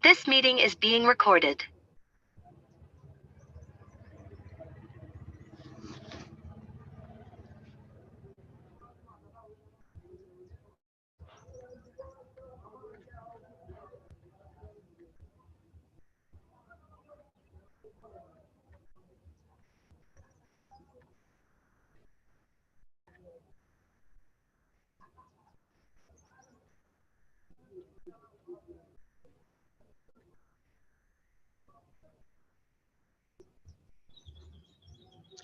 This meeting is being recorded.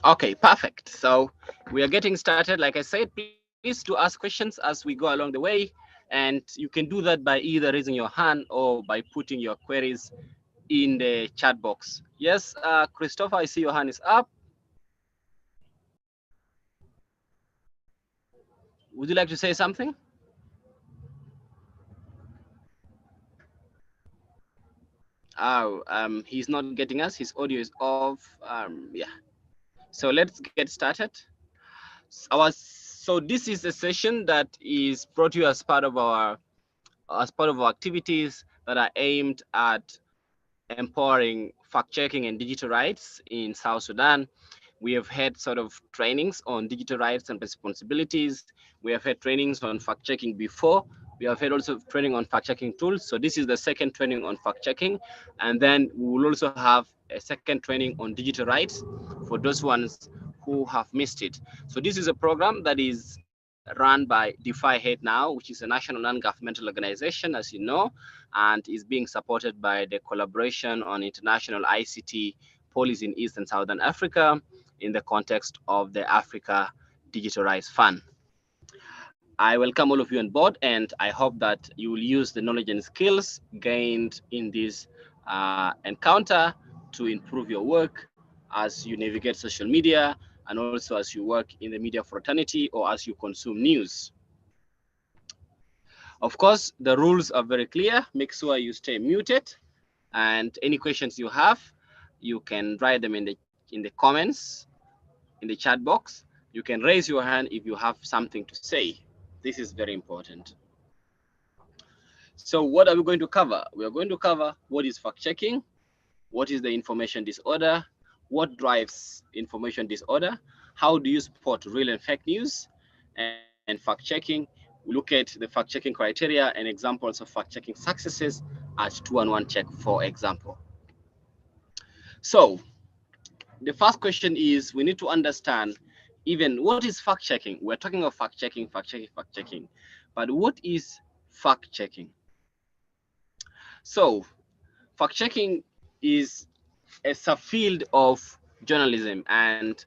Okay, perfect. So we are getting started. Like I said, please do ask questions as we go along the way. And you can do that by either raising your hand or by putting your queries in the chat box. Yes, Christopher, I see your hand is up. Would you like to say something? Oh, he's not getting us. His audio is off. Yeah. So let's get started. So this is a session that is brought to you as part of our activities that are aimed at empowering fact-checking and digital rights in South Sudan. We have had sort of trainings on digital rights and responsibilities. We have had trainings on fact-checking before. We have had also training on fact-checking tools. So this is the second training on fact-checking. And then we will also have a second training on digital rights for those ones who have missed it. So this is a program that is run by DeFi Head Now, which is a national non-governmental organization, as you know, and is being supported by the collaboration on international ICT policy in East and Southern Africa in the context of the Africa Digital Rights Fund. I welcome all of you on board, and I hope that you will use the knowledge and skills gained in this encounter to improve your work as you navigate social media and also as you work in the media fraternity or as you consume news. Of course, the rules are very clear. Make sure you stay muted, and any questions you have, you can write them in the comments, in the chat box. You can raise your hand if you have something to say. This is very important. So what are we going to cover? We are going to cover what is fact-checking, what is the information disorder, what drives information disorder, how do you spot real and fake news, and fact-checking. We look at the fact-checking criteria and examples of fact-checking successes at 211 Check, for example. So the first question is, we need to understand even what is fact-checking. We're talking of fact-checking, fact-checking, fact-checking, but what is fact-checking? So fact-checking is a subfield of journalism, and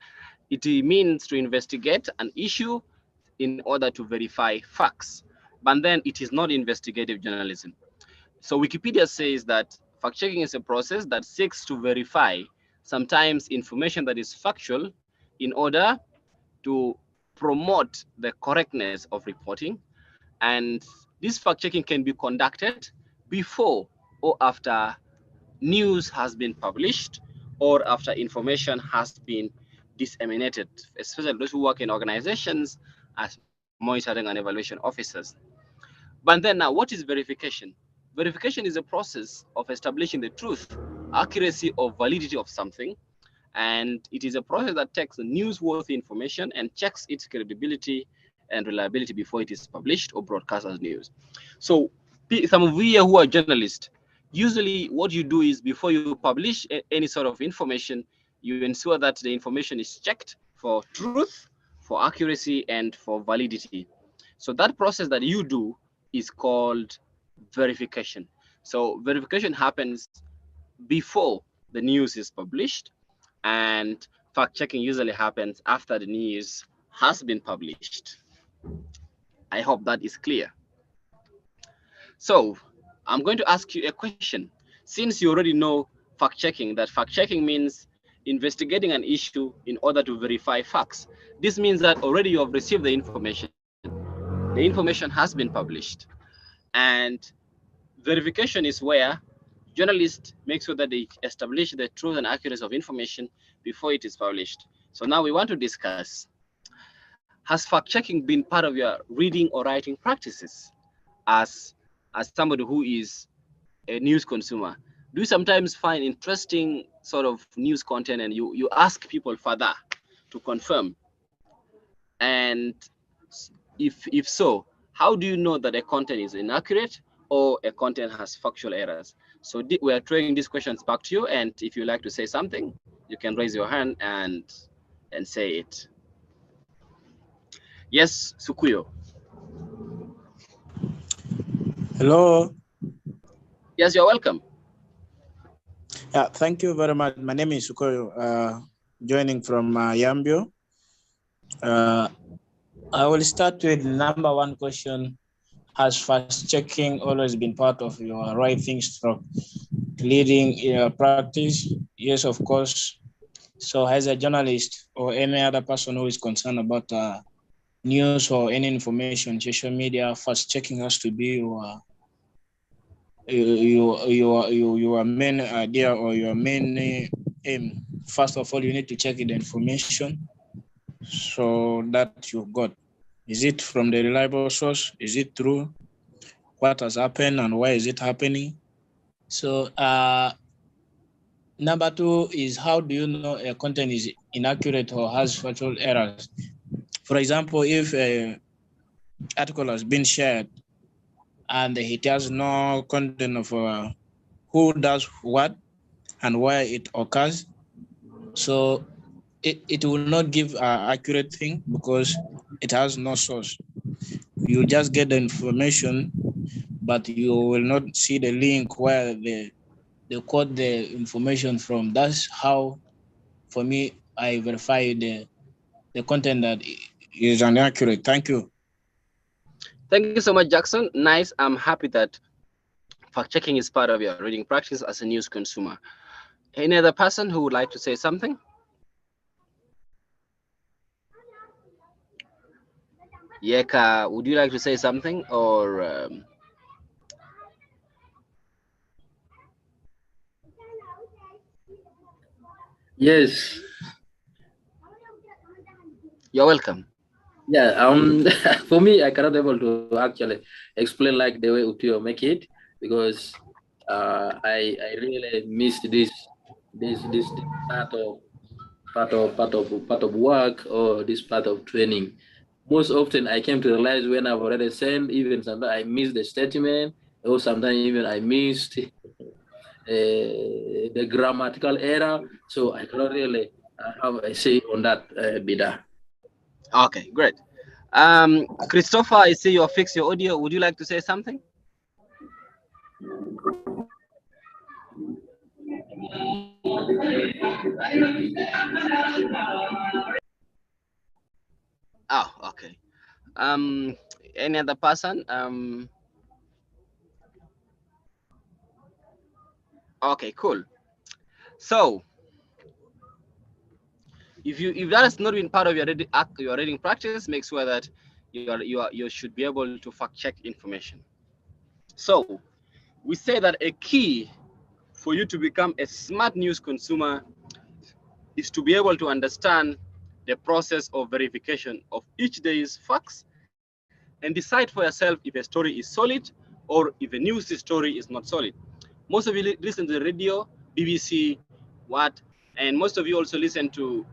it means to investigate an issue in order to verify facts. But then it is not investigative journalism. So Wikipedia says that fact-checking is a process that seeks to verify sometimes information that is factual in order to promote the correctness of reporting. And this fact-checking can be conducted before or after news has been published or after information has been disseminated, especially those who work in organizations as monitoring and evaluation officers. But then now, what is verification? Verification is a process of establishing the truth, accuracy, or validity of something. And it is a process that takes newsworthy information and checks its credibility and reliability before it is published or broadcast as news. So some of you who are journalists, usually what you do is before you publish any sort of information, you ensure that the information is checked for truth, for accuracy, and for validity. So that process that you do is called verification. So verification happens before the news is published, and fact checking usually happens after the news has been published. I hope that is clear. So I'm going to ask you a question. Since you already know fact checking, that fact checking means investigating an issue in order to verify facts. This means that already you have received the information. The information has been published. And verification is where journalists make sure that they establish the truth and accuracy of information before it is published. So now we want to discuss, has fact-checking been part of your reading or writing practices as somebody who is a news consumer, do you sometimes find interesting sort of news content and you ask people further to confirm? And if so, how do you know that a content is inaccurate or a content has factual errors? So we are throwing these questions back to you, and if you like to say something, you can raise your hand and say it. Yes, Sukuyo. Hello. Yes, you're welcome. Yeah, thank you very much. My name is Sukoyo, joining from Yambio. I will start with number one question. Has fast checking always been part of your writing stroke leading practice? Yes, of course. So as a journalist or any other person who is concerned about news or any information, social media, fast checking has to be your main idea or your main aim. First of all, you need to check the information so that you've got. Is it from the reliable source? Is it true? What has happened and why is it happening? So number two is, how do you know a content is inaccurate or has factual errors? For example, if an article has been shared and it has no content of who does what and why it occurs, so it will not give an accurate thing because it has no source. You just get the information, but you will not see the link where they quote the information from. That's how, for me, I verify the content that is inaccurate. Thank you. Thank you so much, Jackson. Nice. I'm happy that fact checking is part of your reading practice as a news consumer. Any other person who would like to say something? Yeka, would you like to say something, or Yes. You're welcome. Yeah. For me, I cannot able to actually explain like the way Utio make it, because I really missed this part of work, or this part of training. Most often I came to realize when I've already sent, even sometimes I missed the statement, or sometimes even I missed the grammatical error. So I cannot really have a say on that, Bida. Okay, great. Christopher, I see you fixed your audio. Would you like to say something? Oh, okay. Any other person? Okay, cool. So if that has not been part of your reading practice, make sure that you should be able to fact check information. So we say that a key for you to become a smart news consumer is to be able to understand the process of verification of each day's facts and decide for yourself if a story is solid or if a news story is not solid. Most of you listen to the radio, BBC, and most of you also listen to,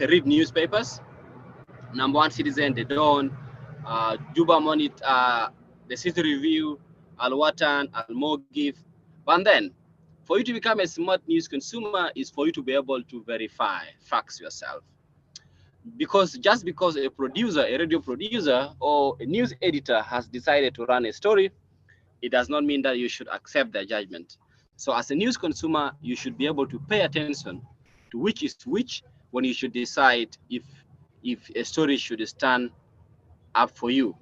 read newspapers. Number One Citizen, The Dawn, Juba Monitor, The City Review, Al Watan, Al Mogif. But then, for you to become a smart news consumer is for you to be able to verify facts yourself. Because just because a producer, a radio producer, or a news editor has decided to run a story, it does not mean that you should accept their judgment. So as a news consumer, you should be able to pay attention to which is which when you should decide if a story should stand up for you.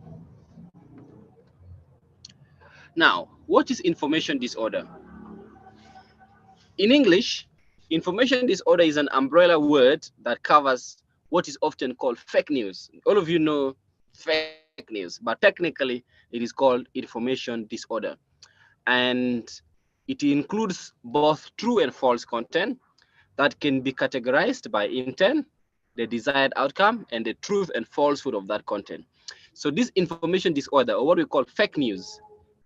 Now, what is information disorder? In English, information disorder is an umbrella word that covers what is often called fake news. All of you know fake news, but technically it is called information disorder. And it includes both true and false content that can be categorized by intent, the desired outcome, and the truth and falsehood of that content. So this information disorder, or what we call fake news,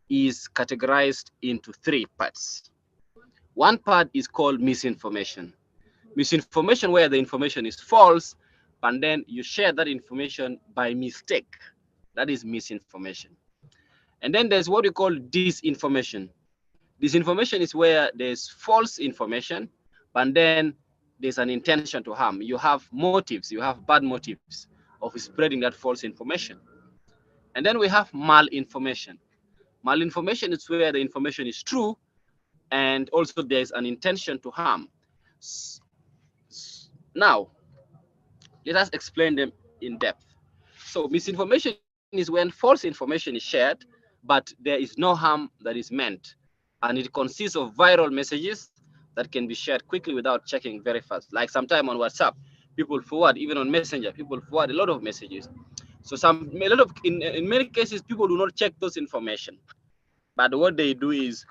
is categorized into three parts. One part is called misinformation. Misinformation where the information is false, and then you share that information by mistake. That is misinformation. And then there's what we call disinformation. Disinformation is where there's false information, but then there's an intention to harm. You have motives, you have bad motives of spreading that false information. And then we have malinformation. Malinformation is where the information is true, and also there's an intention to harm. Now, let us explain them in depth. So misinformation is when false information is shared, but there is no harm that is meant. And it consists of viral messages that can be shared quickly without checking very fast. Like sometime on WhatsApp, people forward, even on Messenger, people forward a lot of messages. So in many cases, people do not check those information. But what they do is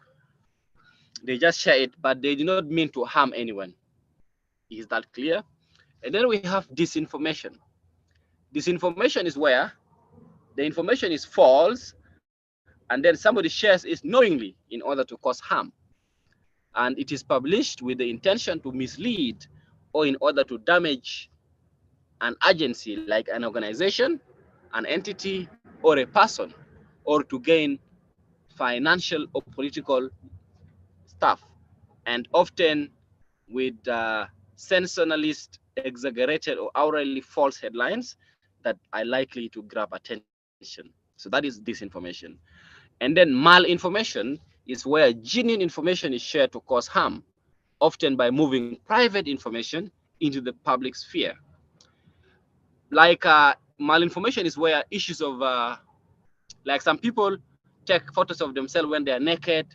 they just share it, but they do not mean to harm anyone. Is that clear? And then we have disinformation. Disinformation is where the information is false, and then somebody shares it knowingly in order to cause harm. And it is published with the intention to mislead or in order to damage an agency like an organization, an entity, or a person, or to gain financial or political stuff, and often with sensationalist, exaggerated, or outrightly false headlines that are likely to grab attention. So that is disinformation. And then malinformation is where genuine information is shared to cause harm, often by moving private information into the public sphere. Like malinformation is where issues of, like some people take photos of themselves when they're naked.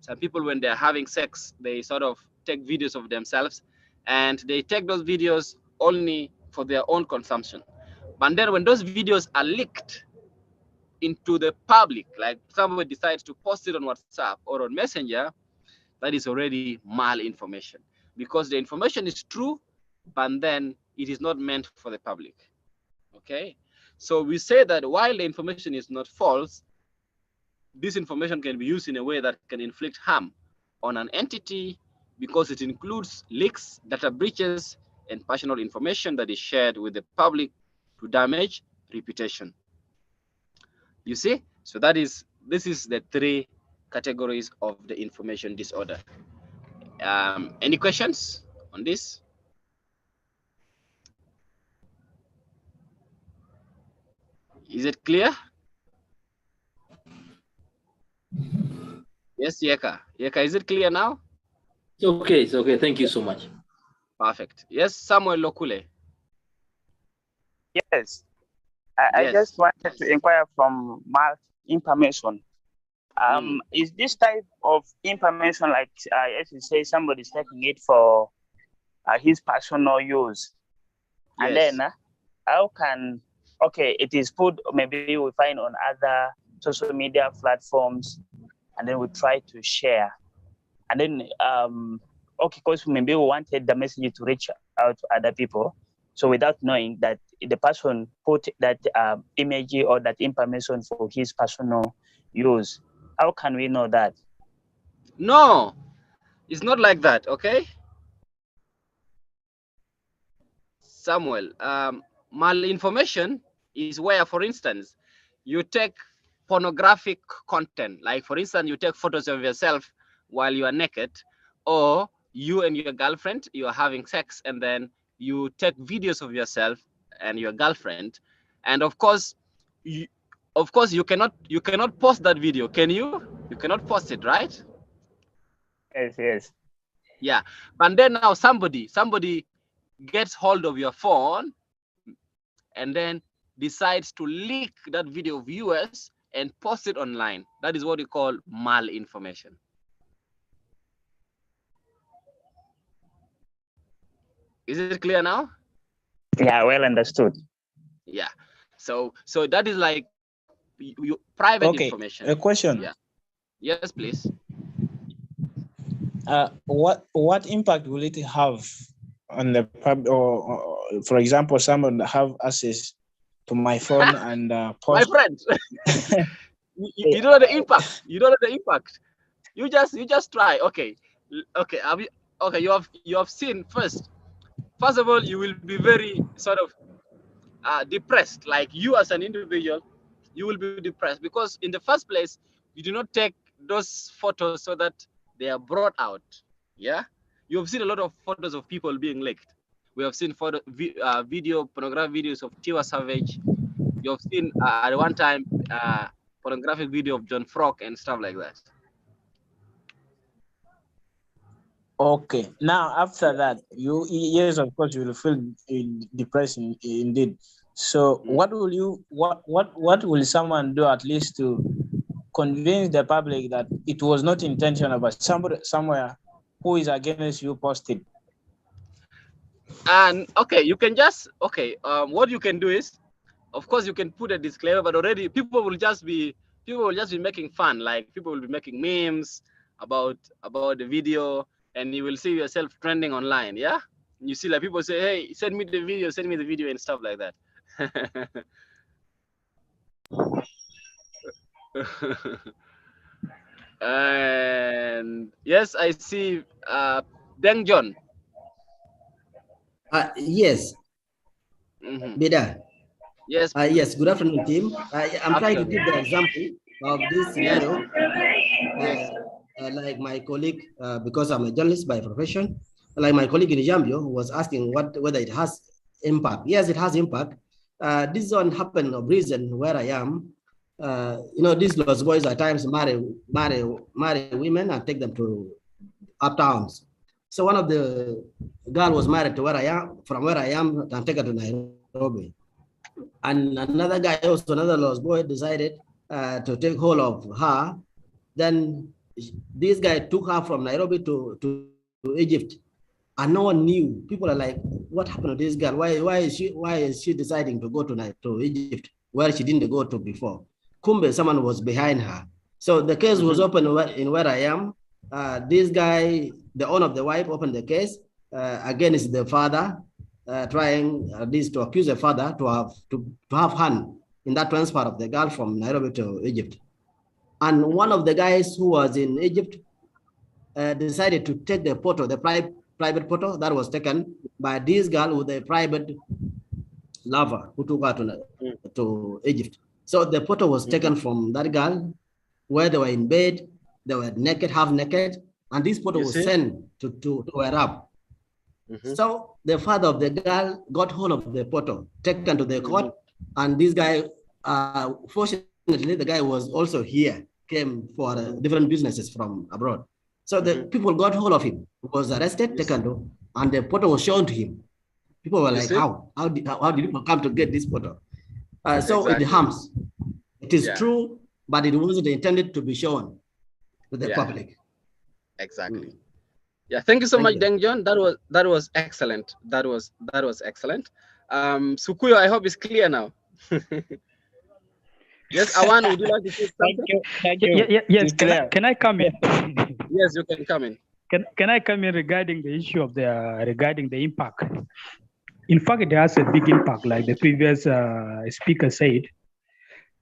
Some people, when they're having sex, they sort of take videos of themselves, and they take those videos only for their own consumption. But then when those videos are leaked into the public, like somebody decides to post it on WhatsApp or on Messenger, that is already malinformation, because the information is true, but then it is not meant for the public. Okay, so we say that while the information is not false, this information can be used in a way that can inflict harm on an entity because it includes leaks, data breaches, and personal information that is shared with the public to damage reputation. You see? So this is the three categories of the information disorder. Any questions on this? Is it clear? Yes, Yeka. Yeka, is it clear now? It's okay. It's okay. Thank you so much. Perfect. Yes, Samuel Lokule. Yes. I just wanted to inquire from Mark information. Is this type of information, like as you say, somebody's taking it for his personal use, and Yes. then how can, okay, it is put, maybe we find on other social media platforms, and then we try to share, and then okay, because maybe we wanted the message to reach out to other people, so without knowing that the person put that image or that information for his personal use, how can we know that? No, it's not like that, okay? Samuel, malinformation is where, for instance, you take pornographic content. Like, for instance, you take photos of yourself while you are naked, or you and your girlfriend, you are having sex, and then you take videos of yourself and your girlfriend. And of course, you cannot post that video, can you? You cannot post it, right? Yes. Yeah, but then now somebody gets hold of your phone and then decides to leak that video of yours and post it online. That is what we call malinformation. Is it clear now? Yeah, well understood. Yeah. So that is like private information. A question. Yeah. Yes, please. What impact will it have on the public, or for example, someone have access to my phone and post? My friend. you don't know the impact. You don't know the impact. You just try. Okay, okay. Okay? You have seen first. First of all, you will be very sort of depressed. Like you as an individual, you will be depressed because in the first place, you do not take those photos so that they are brought out. Yeah, you have seen a lot of photos of people being leaked. We have seen video pornographic videos of Tiwa Savage. You have seen at one time pornographic video of John Frog and stuff like that. Okay. Now, after that, yes, of course, you will feel depressed indeed. So, what will someone do at least to convince the public that it was not intentional, but somebody somewhere who is against you posted? And okay, you can just what you can do is, of course, you can put a disclaimer, but already people will just be making fun. Like people will be making memes about the video, and you will see yourself trending online. Yeah, you see like people say, "Hey, send me the video," and stuff like that. And yes, I see Deng John. Yes. Bida. Yes. Yes. Good afternoon, team. I'm trying to give the example of this scenario. Like my colleague, because I'm a journalist by profession, like my colleague in Zambia who was asking whether it has impact. Yes, it has impact. This one happened of reason where I am. These lost boys at times marry women and take them to uptowns. So one of the girl was married to where I am, and take her to Nairobi. And another guy, also another lost boy, decided to take hold of her. Then this guy took her from Nairobi to Egypt, and no one knew. People are like, "What happened to this girl? Why is she deciding to go to Egypt where she didn't go to before?" Kumbe, someone was behind her. So the case was open in where I am. This guy, the owner of the wife, opened the case against the father, trying this to accuse the father to have hand in that transfer of the girl from Nairobi to Egypt. And one of the guys who was in Egypt decided to take the photo, the private photo that was taken by this girl with a private lover who took her to Egypt. So the photo was taken from that girl where they were in bed, they were naked, half naked, and this photo was sent to Arab. So the father of the girl got hold of the photo, taken to the court, and this guy, fortunately, the guy was also here, came for different businesses from abroad. So the people got hold of him, was arrested, taken to, and the photo was shown to him. People were like, how did people come to get this photo? So it harms. It is true, but it wasn't intended to be shown to the public. Exactly. Yeah, thank you so much, Deng John. That was excellent. That was excellent. Sukuyo, I hope it's clear now. Yes, Awan, would you like to say something? Thank you. Yes, can I come in? Yes, you can come in. Can I come in regarding the issue of regarding the impact? In fact, it has a big impact, like the previous speaker said.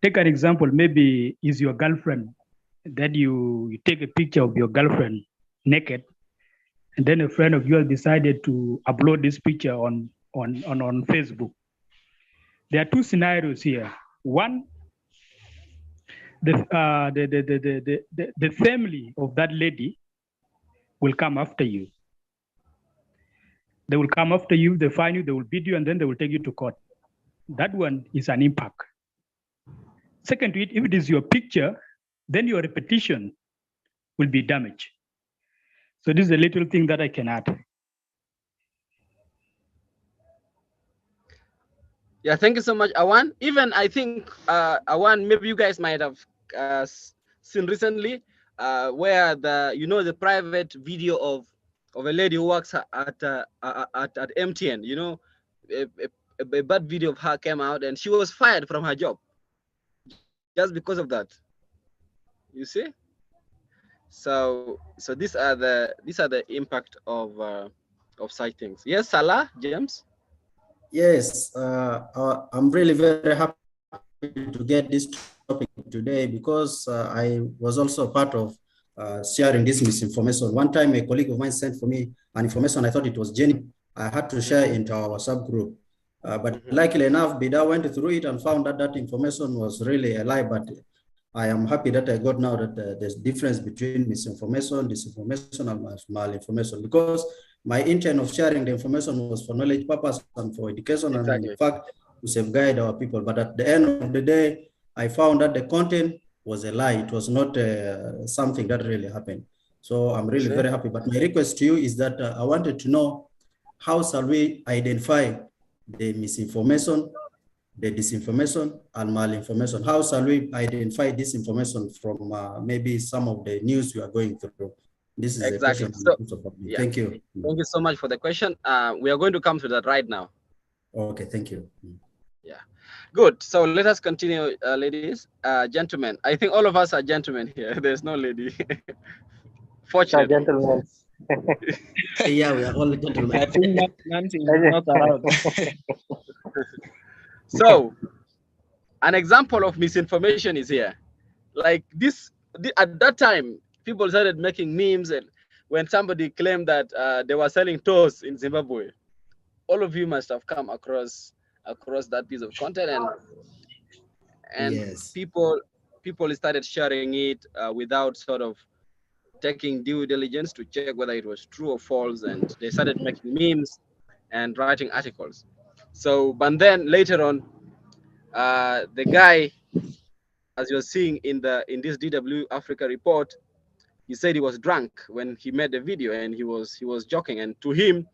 Take an example, maybe is your girlfriend, that you take a picture of your girlfriend naked, and then a friend of yours decided to upload this picture on Facebook. There are two scenarios here. One, the family of that lady will come after you. They will come after you, they find you, they will beat you, and then they will take you to court. That one is an impact. Second to it, if it is your picture, then your reputation will be damaged. So this is a little thing that I can add. Yeah, thank you so much, Awan. Even I think, Awan, maybe you guys might have seen recently where the private video of a lady who works at MTN, a bad video of her came out and she was fired from her job just because of that. You see? So these are the impact of such things. Yes, Salah, James? Yes, I'm really very happy to get this topic today because I was also part of sharing this misinformation. One time, a colleague of mine sent for me an information I thought it was genuine. I had to share into our subgroup. But luckily enough, Bida went through it and found that that information was really a lie. But I am happy that I got now that there's difference between misinformation, disinformation, and malinformation, because my intent of sharing the information was for knowledge purpose and for education and in fact to safeguard our people. But at the end of the day, I found that the content was a lie. It was not something that really happened. So I'm really very happy. But my request to you is that I wanted to know, how shall we identify the misinformation, the disinformation, and malinformation? How shall we identify this information from maybe some of the news we are going through? This is exactly. a question. So, yeah. Thank you. Thank you so much for the question. We are going to come to that right now. Okay, thank you. Yeah, good. So let us continue, ladies, gentlemen. I think all of us are gentlemen here. There's no lady. Fortunately. Gentlemen. Yeah, we are all gentlemen. I think Nancy is not around. So, an example of misinformation is here. Like this, at that time, people started making memes, and when somebody claimed that they were selling toast in Zimbabwe, all of you must have come across that piece of content, and yes. people started sharing it without sort of taking due diligence to check whether it was true or false, and they started making memes and writing articles. So, but then later on, the guy, as you're seeing in this DW Africa report, he said he was drunk when he made the video, and he was joking, and to him,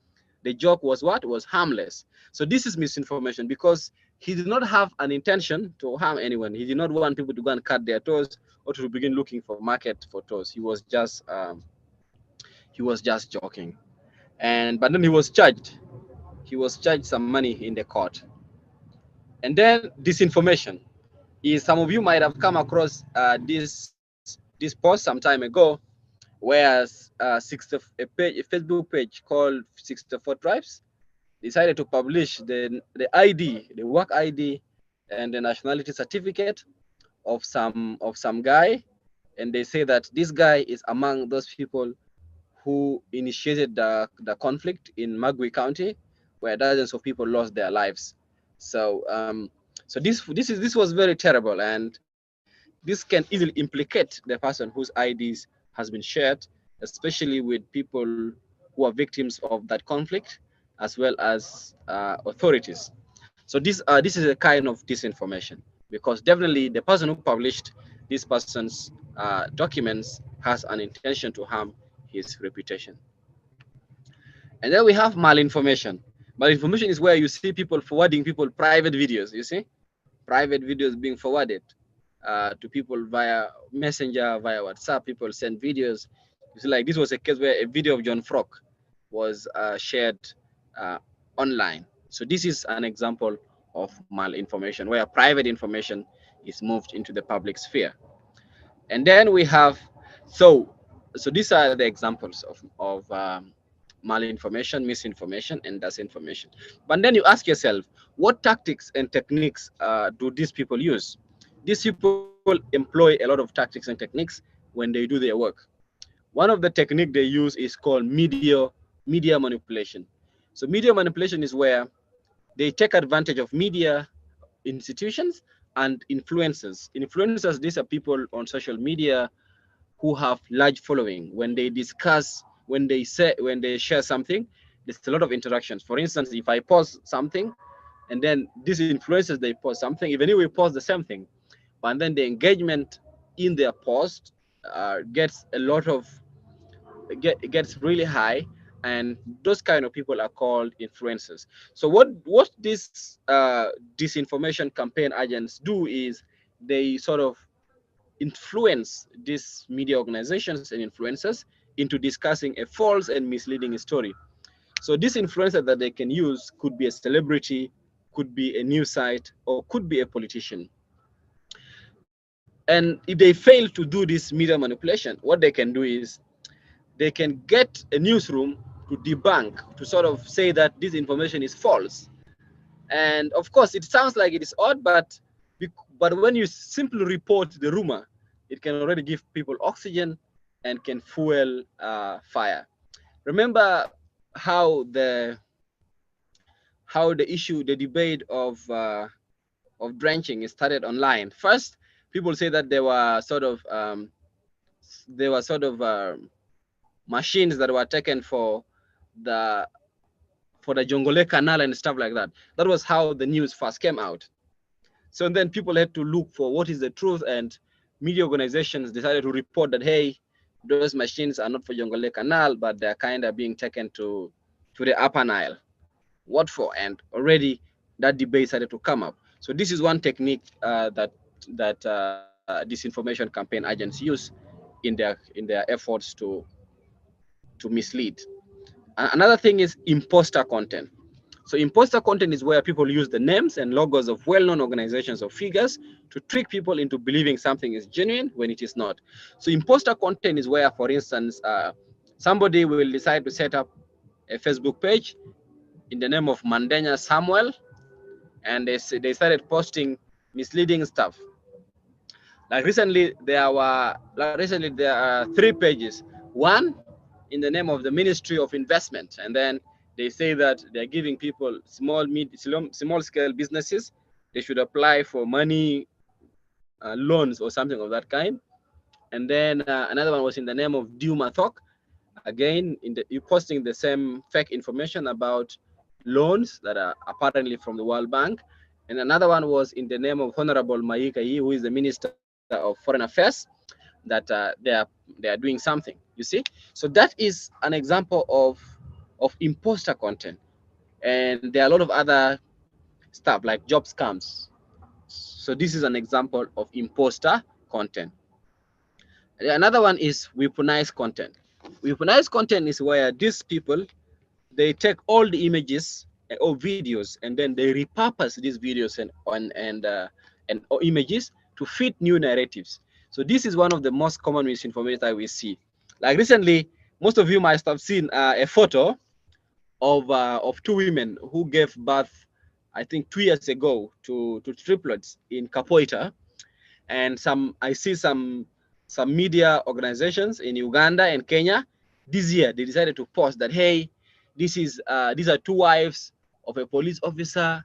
the joke was what? Was harmless. So this is misinformation, because he did not have an intention to harm anyone. He did not want people to go and cut their toes or to begin looking for market for toes. He was just joking, but then he was charged. He was charged some money in the court. And then disinformation is, some of you might have come across this post some time ago, where a Facebook page called 64 Tribes decided to publish the ID, the work ID, and the nationality certificate of some guy, and they say that this guy is among those people who initiated the conflict in Magui County, where dozens of people lost their lives. So this was very terrible, and this can easily implicate the person whose IDs has been shared, especially with people who are victims of that conflict, as well as authorities. So this is a kind of disinformation, because definitely the person who published this person's documents has an intention to harm his reputation. And then we have malinformation. Malinformation is where you see people forwarding people private videos. You see, private videos being forwarded to people via Messenger, via WhatsApp. People send videos. You see, like this was a case where a video of John Frock was shared online. So this is an example of malinformation, where private information is moved into the public sphere. And then we have, so these are the examples of malinformation, misinformation, and disinformation. But then you ask yourself, what tactics and techniques do these people use? These people employ a lot of tactics and techniques when they do their work. One of the techniques they use is called media manipulation. So media manipulation is where they take advantage of media institutions and influencers. Influencers, these are people on social media who have large following. When they discuss, when they share something, there's a lot of interactions. For instance, if I post something, and then these influencers, they post something, even if we post the same thing, but then the engagement in their post gets really high, and those kind of people are called influencers. So what these disinformation campaign agents do is they sort of influence these media organizations and influencers into discussing a false and misleading story. So this influencer that they can use could be a celebrity, could be a news site, or could be a politician. And if they fail to do this media manipulation, what they can do is they can get a newsroom to debunk, to sort of say that this information is false. And of course, it sounds like it is odd, but But when you simply report the rumor, it can already give people oxygen and can fuel fire. Remember how the debate of drenching started online. First, people say that there were sort of machines that were taken for the Jongole Canal and stuff like that. That was how the news first came out. So then people had to look for what is the truth, and media organizations decided to report that, hey, those machines are not for Jongole Canal, but they're kind of being taken to the Upper Nile. What for? And already that debate started to come up. So this is one technique that disinformation campaign agents use in their efforts to mislead. Another thing is imposter content. So imposter content is where people use the names and logos of well-known organizations or figures to trick people into believing something is genuine when it is not. So imposter content is where, for instance, somebody will decide to set up a Facebook page in the name of Mandenya Samuel, and they started posting misleading stuff. Like recently, there are 3 pages. One in the name of the Ministry of Investment, and then they say that they're giving people small scale businesses, they should apply for money loans or something of that kind. And then another one was in the name of Duma Thok, again you posting the same fake information about loans that are apparently from the World Bank. And another one was in the name of Honorable Maika Yi, who is the Minister of Foreign Affairs, that they are doing something, you see. So that is an example of imposter content. And there are a lot of other stuff like job scams. So this is an example of imposter content. Another one is weaponized content. Weaponized content is where these people, they take all the images or videos, and then they repurpose these videos and images to fit new narratives. So this is one of the most common misinformation that we see. Like recently, most of you might have seen a photo of 2 women who gave birth, I think 2 years ago, to triplets in Kapoita. And I see some media organizations in Uganda and Kenya this year, they decided to post that, hey, these are 2 wives of a police officer.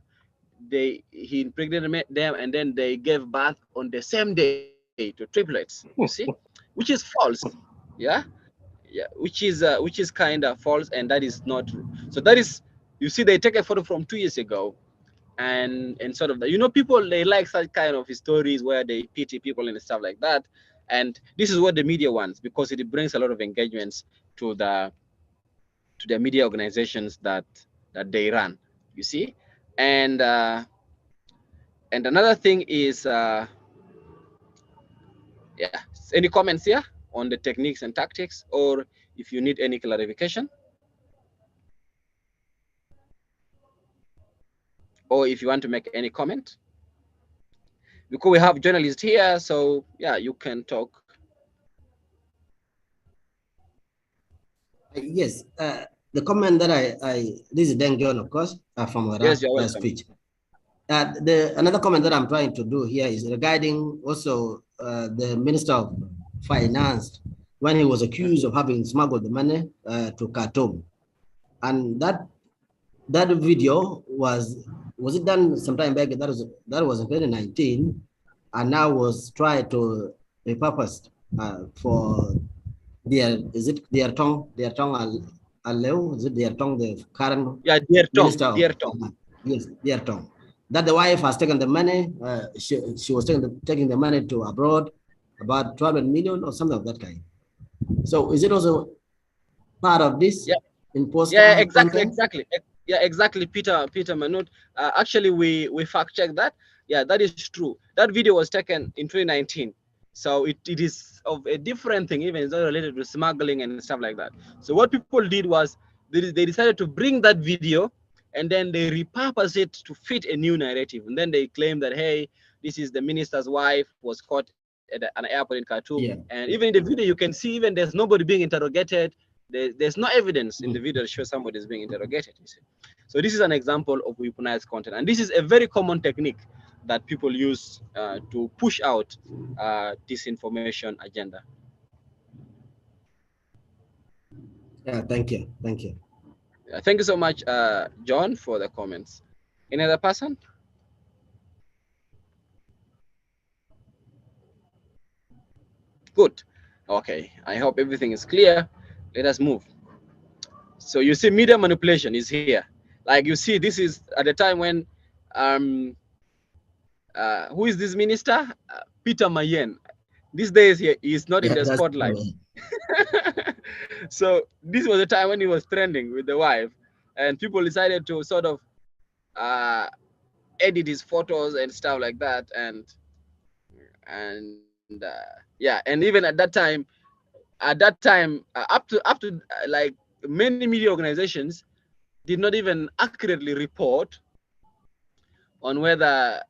He impregnated them, and then they gave birth on the same day to triplets. You see, which is false. Yeah, which is kind of false, and that is not true. So that is, you see, they take a photo from 2 years ago, and sort of that. You know, people, they like such kind of stories where they pity people and stuff like that. And this is what the media wants, because it brings a lot of engagements to the media organizations that they run, you see. And another thing is, any comments here on the techniques and tactics, or if you need any clarification, or if you want to make any comment, because we have journalists here, so yeah, you can talk. Yes, the comment that this is Deng John, of course, from the speech. Another comment that I'm trying to do here is regarding also the Minister of Finance, when he was accused of having smuggled the money to Khartoum. And that video was it done sometime back? That was in 2019, and now was tried to be repurposed for their tongue Aleu, is it their tongue, the current minister? Yes, their tongue. That the wife has taken the money, she was taking the money to abroad, about 12 million or something of that kind. So is it also part of this? Yeah. Imposter Exactly. Yeah, exactly, Peter Manut. Actually, we fact checked that. Yeah, that is true. That video was taken in 2019. So it is of a different thing, even it's not related to smuggling and stuff like that. So what people did was they decided to bring that video, and then they repurpose it to fit a new narrative. And then they claim that, hey, this is the minister's wife was caught at an airport in Khartoum. Yeah. And even in the video, you can see even there's nobody being interrogated. There's no evidence in the video that shows somebody is being interrogated. You see? So this is an example of weaponized content. And this is a very common technique that people use to push out disinformation agenda. Yeah, thank you. Thank you. Thank you so much, John, for the comments. Any other person? Good. Okay, I hope everything is clear. Let us move. So you see, media manipulation is here. Like you see, this is at the time when, who is this minister? Peter Mayen. These days he is not in the that's spotlight. true. So this was the time when he was trending with the wife, and people decided to sort of edit his photos and stuff like that, and yeah, and even at that time, up to like many media organizations did not even accurately report on whether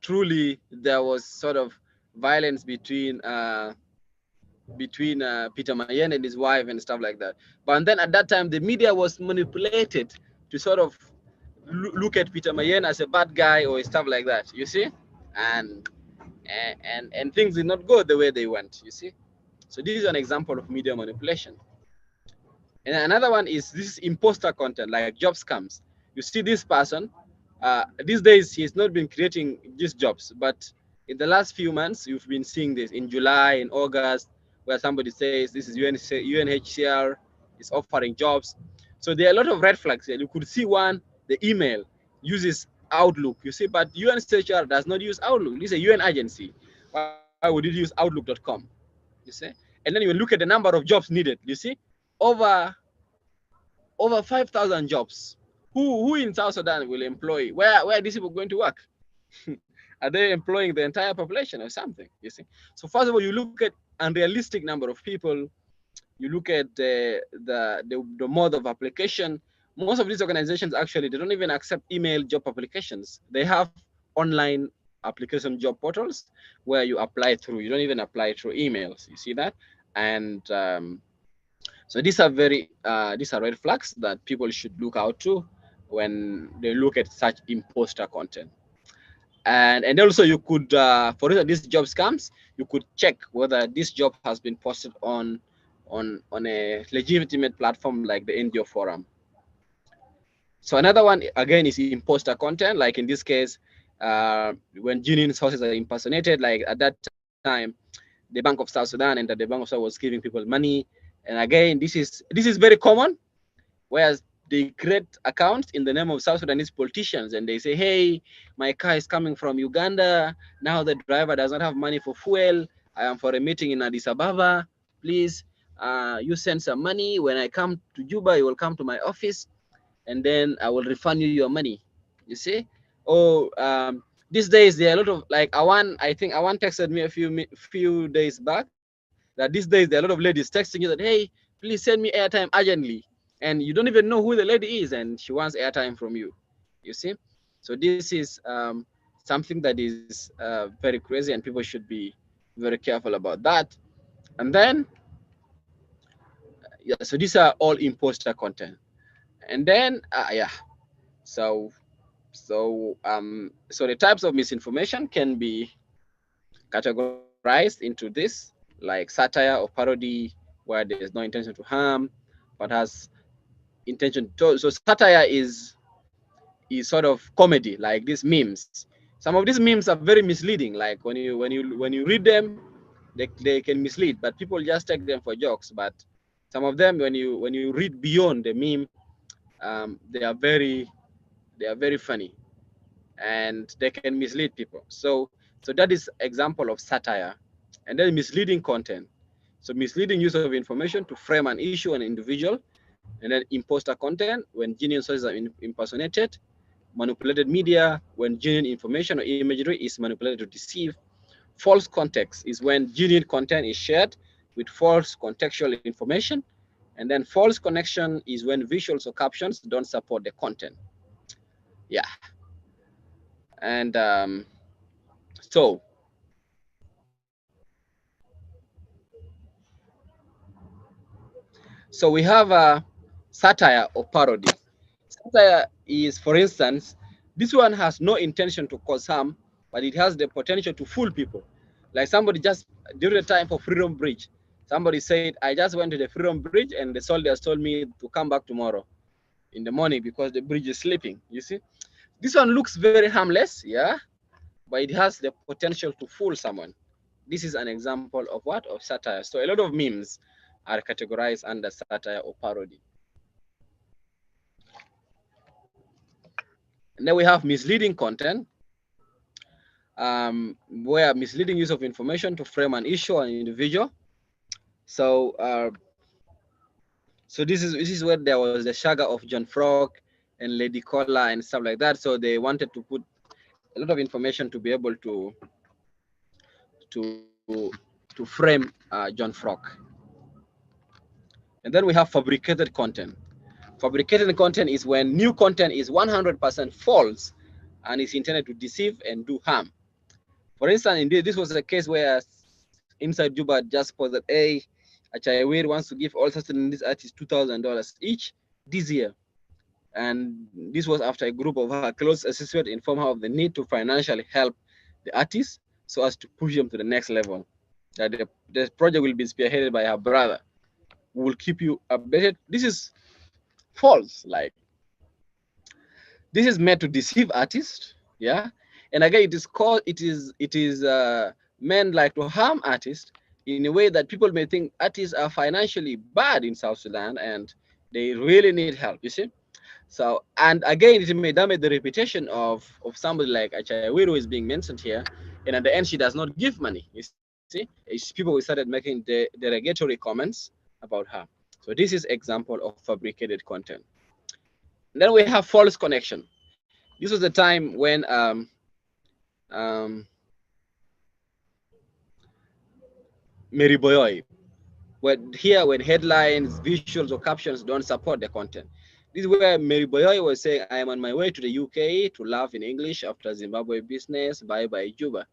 truly there was sort of violence between Peter Mayen and his wife and stuff like that. But then at that time, the media was manipulated to sort of look at Peter Mayen as a bad guy or stuff like that. You see, and things did not go the way they went. You see, so this is an example of media manipulation. And another one is this imposter content, like job scams. You see this person, these days he's not been creating these jobs, but in the last few months, you've been seeing this in July, in August, where somebody says this is UNHCR is offering jobs. So there are a lot of red flags here. You could see one, the email uses Outlook, you see, but UNHCR does not use Outlook. This is a UN agency. Why would it use Outlook.com? You see? And then you look at the number of jobs needed, you see? Over 5,000 jobs. Who in South Sudan will employ? Where are these people going to work? Are they employing the entire population or something? You see. So first of all, you look at unrealistic number of people. You look at the mode of application. Most of these organizations actually they don't even accept email job applications. They have online application job portals where you apply through. You don't even apply through emails. You see that, and so these are red flags that people should look out to when they look at such imposter content. And also you could, for instance, these job scams, you could check whether this job has been posted on a legitimate platform like the NGO forum. So another one again is imposter content, like in this case, when genuine sources are impersonated, like at that time, the Bank of South Sudan and the Bank of South was giving people money. And again, this is very common, whereas they create accounts in the name of South Sudanese politicians and they say, hey, my car is coming from Uganda. Now the driver does not have money for fuel. I am for a meeting in Addis Ababa. Please, you send some money. When I come to Juba, you will come to my office and then I will refund you your money. You see? Oh, these days there are a lot of, like I think Awan texted me a few days back that these days there are a lot of ladies texting you that, hey, please send me airtime urgently. And you don't even know who the lady is and she wants airtime from you, you see? So this is something that is very crazy and people should be very careful about that. And then, yeah, so these are all imposter content. And then, so the types of misinformation can be categorized into this, like satire or parody, where there is no intention to harm, but has intention to. So satire is sort of comedy, like these memes. Some of these memes are very misleading. Like when you read them, they can mislead, but people just take them for jokes. But some of them, when you read beyond the meme, they are very funny, and they can mislead people. So that is example of satire. And then misleading content. So misleading use of information to frame an issue, an individual. And then imposter content, when genuine sources are impersonated. Manipulated media, when genuine information or imagery is manipulated to deceive. False context is when genuine content is shared with false contextual information. And then false connection is when visuals or captions don't support the content. Yeah. And so we have a satire or parody. Satire is, for instance, This one has no intention to cause harm, but it has the potential to fool people. Like somebody just during the time for Freedom Bridge, somebody said, I just went to the Freedom Bridge and the soldiers told me to come back tomorrow in the morning because the bridge is sleeping. You see, this one looks very harmless, yeah, but it has the potential to fool someone. This is an example of what? Of satire. So a lot of memes are categorized under satire or parody. And then we have misleading content, where misleading use of information to frame an issue or an individual. So, so this is where there was the saga of John Frog and Lady Cola and stuff like that. So they wanted to put a lot of information to be able to frame John Frog. And then we have fabricated content. Fabricated content is when new content is 100% false and is intended to deceive and do harm. For instance, indeed, this was a case where Inside Juba just posted, hey, Achaiwir wants to give all certain these artists $2,000 each this year. And this was after a group of her close associates informed her of the need to financially help the artists so as to push them to the next level. That the project will be spearheaded by her brother. We will keep you updated. This is false. Like, this is meant to deceive artists, yeah. And again, it is meant like to harm artists in a way that people may think artists are financially bad in South Sudan and they really need help. You see. So, and again, it may damage the reputation of somebody like Achaiwir, who is being mentioned here, and at the end, she does not give money. You see, it's people who started making derogatory comments about her. So this is example of fabricated content. And then we have false connection. This was the time when Mary Boyoy, when headlines, visuals, or captions don't support the content. This is where Mary Boyoy was saying, I am on my way to the UK to laugh in English after Zimbabwe business, bye-bye Juba.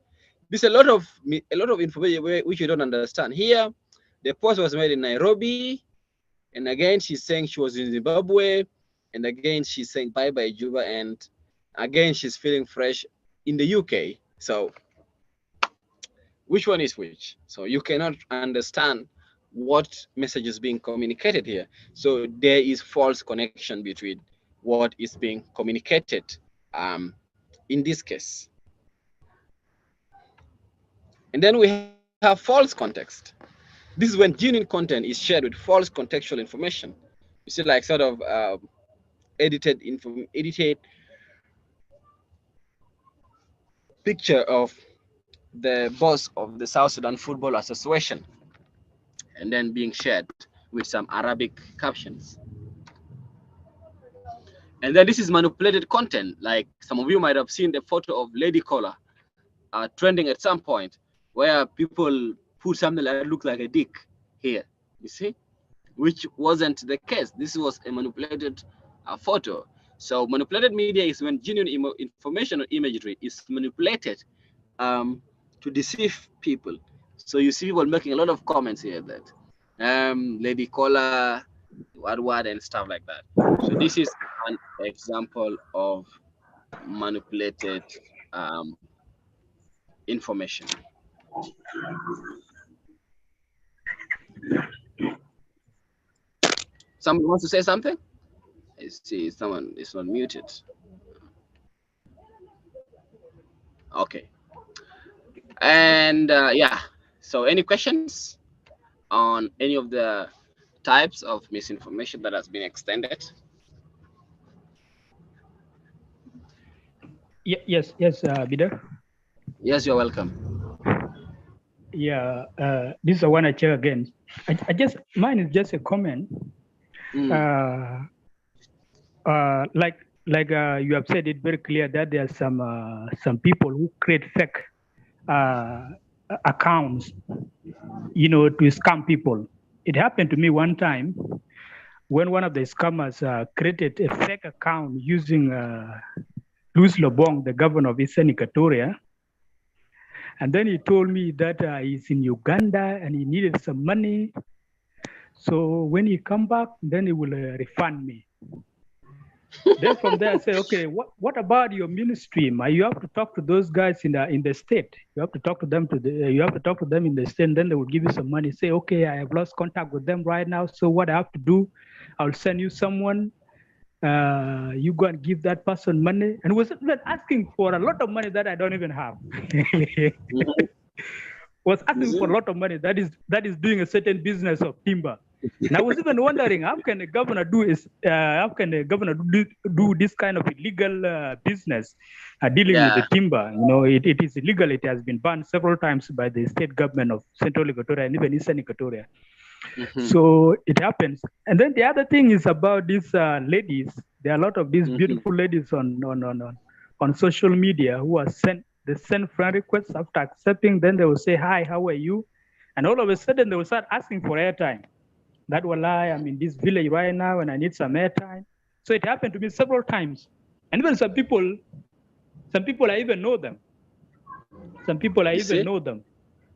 There's a lot of information which you don't understand. Here, the post was made in Nairobi, and again, she's saying she was in Zimbabwe, and again, she's saying bye-bye Juba, and again, she's feeling fresh in the UK. So which one is which? So you cannot understand what message is being communicated here. So there is false connection between what is being communicated in this case. And then we have false context. This is when genuine content is shared with false contextual information. You see, like sort of edited picture of the boss of the South Sudan Football Association, and then being shared with some Arabic captions. And then this is manipulated content. Like some of you might have seen the photo of Lady Cola trending at some point, where people put something that looked like a dick here, you see, which wasn't the case. This was a manipulated photo. So manipulated media is when genuine information or imagery is manipulated to deceive people. So you see people making a lot of comments here that Lady Cola, what, and stuff like that. So this is an example of manipulated information. Someone wants to say something? I see someone is not muted. Okay. And yeah, so any questions on any of the types of misinformation that has been extended? Yes, Bider. Yes, you're welcome. Yeah, this is the one I check again. Mine is just a comment. Like you have said it very clear that there are some people who create fake accounts, to scam people. It happened to me one time when one of the scammers created a fake account using Louis Lobong, the governor of Eastern Equatoria. And then he told me that he's in Uganda and he needed some money. So when he come back, then he will refund me. Then from there, I say, okay, what about your ministry? You have to talk to those guys in the state. You have to talk to them you have to talk to them in the state. And then they will give you some money. Say, okay, I have lost contact with them right now. So what I have to do, I'll send you someone. You go and give that person money. And was even asking for a lot of money that I don't even have. Was asking for a lot of money that is doing a certain business of timber. And I was even wondering, how can the governor do this kind of illegal business dealing with the timber? You know, it is illegal. It has been banned several times by the state government of Central Equatoria and even Eastern Equatoria. So it happens. And then the other thing is about these ladies. There are a lot of these beautiful ladies on social media who are they send friend requests. After accepting, then they will say, hi, how are you? And all of a sudden they will start asking for airtime. That will lie, I'm in this village right now and I need some airtime. So it happened to me several times. And even some people I even know them.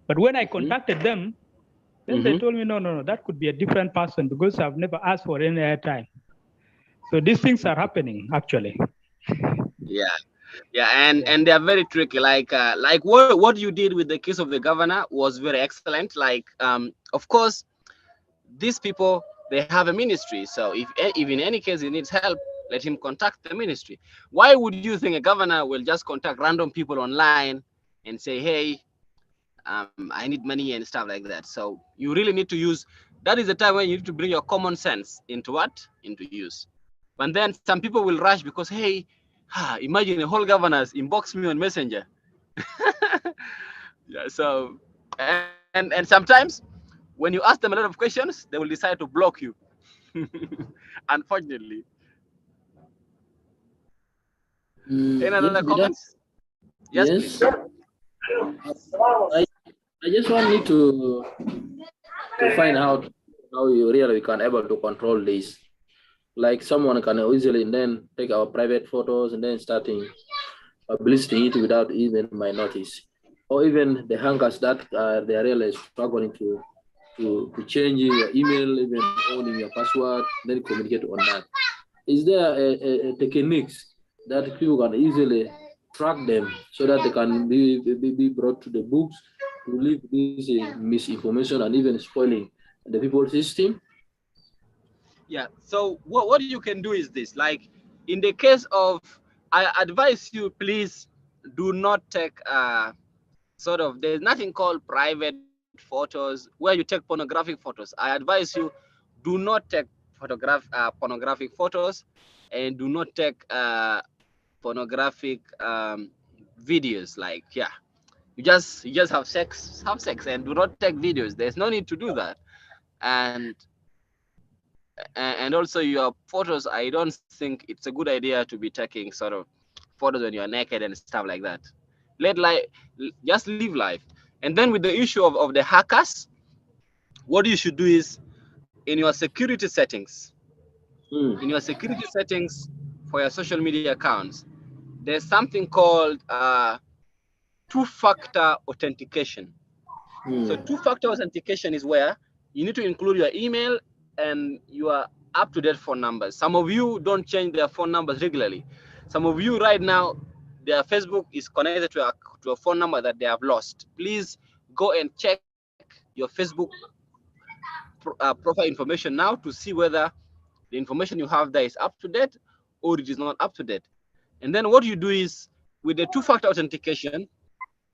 But when I contacted them, then they told me, no, that could be a different person because I've never asked for any airtime. So these things are happening actually. Yeah, and they are very tricky. Like what you did with the case of the governor was very excellent. Like, of course, these people, they have a ministry. So if in any case he needs help, let him contact the ministry. Why would you think a governor will just contact random people online and say, hey, I need money and stuff like that? So you really need to use, that is the time when you need to bring your common sense into use. But then some people will rush because, hey, imagine a whole governors inbox me on Messenger. Yeah, so and sometimes when you ask them a lot of questions, they will decide to block you. Unfortunately. Any other comments? Yes, please. I just want you to find out how you really can able to control this. Like someone can easily then take our private photos and then starting publishing it without even my notice. Or even the hackers that they are really struggling to change your email, even owning your password, then communicate on that. Is there a techniques that people can easily track them so that they can be brought to the books to leave this misinformation and even spoiling the people's system? Yeah, so what you can do is this. Like in the case of, I advise you, please do not take there's nothing called private photos where you take pornographic photos. I advise you, do not take pornographic photos, and do not take pornographic videos. Like, yeah, you just have sex and do not take videos. There's no need to do that. And also your photos, I don't think it's a good idea to be taking sort of photos when you're naked and stuff like that. Just live life. And then with the issue of the hackers, what you should do is in your security settings, for your social media accounts, there's something called two-factor authentication. So two-factor authentication is where you need to include your email and your up-to-date phone numbers. Some of you don't change their phone numbers regularly. Some of you right now, their Facebook is connected to a phone number that they have lost. Please go and check your Facebook profile information now to see whether the information you have there is up to date or it is not up to date. And then what you do is with the two-factor authentication,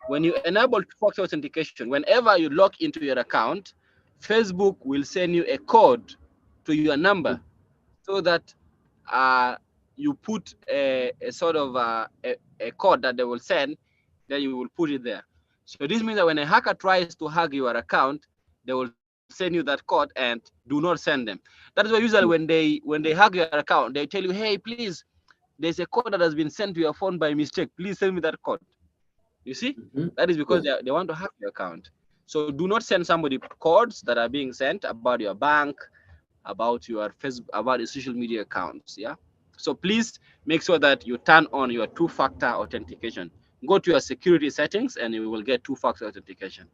when you enable two-factor authentication, whenever you log into your account, Facebook will send you a code to your number so that you put a sort of a code that they will send, then you will put it there. So this means that when a hacker tries to hack your account, they will send you that code and do not send them. That is why usually when they hack your account, they tell you, hey, please, there's a code that has been sent to your phone by mistake. Please send me that code. You see, that is because they want to hack your account. So do not send somebody codes that are being sent about your bank, about your Facebook, about your social media accounts. Yeah. So please make sure that you turn on your two-factor authentication. Go to your security settings and you will get two-factor authentication.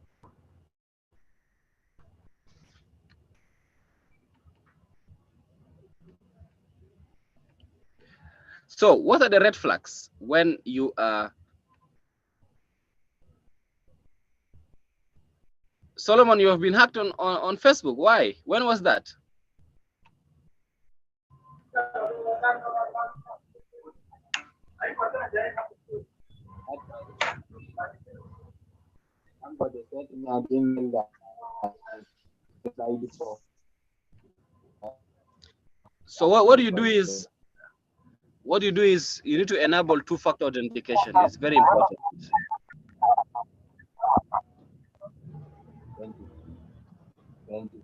So what are the red flags when you are Solomon, you have been hacked on Facebook. Why? When was that? So what do you do is you need to enable two-factor authentication. It's very important. Thank you.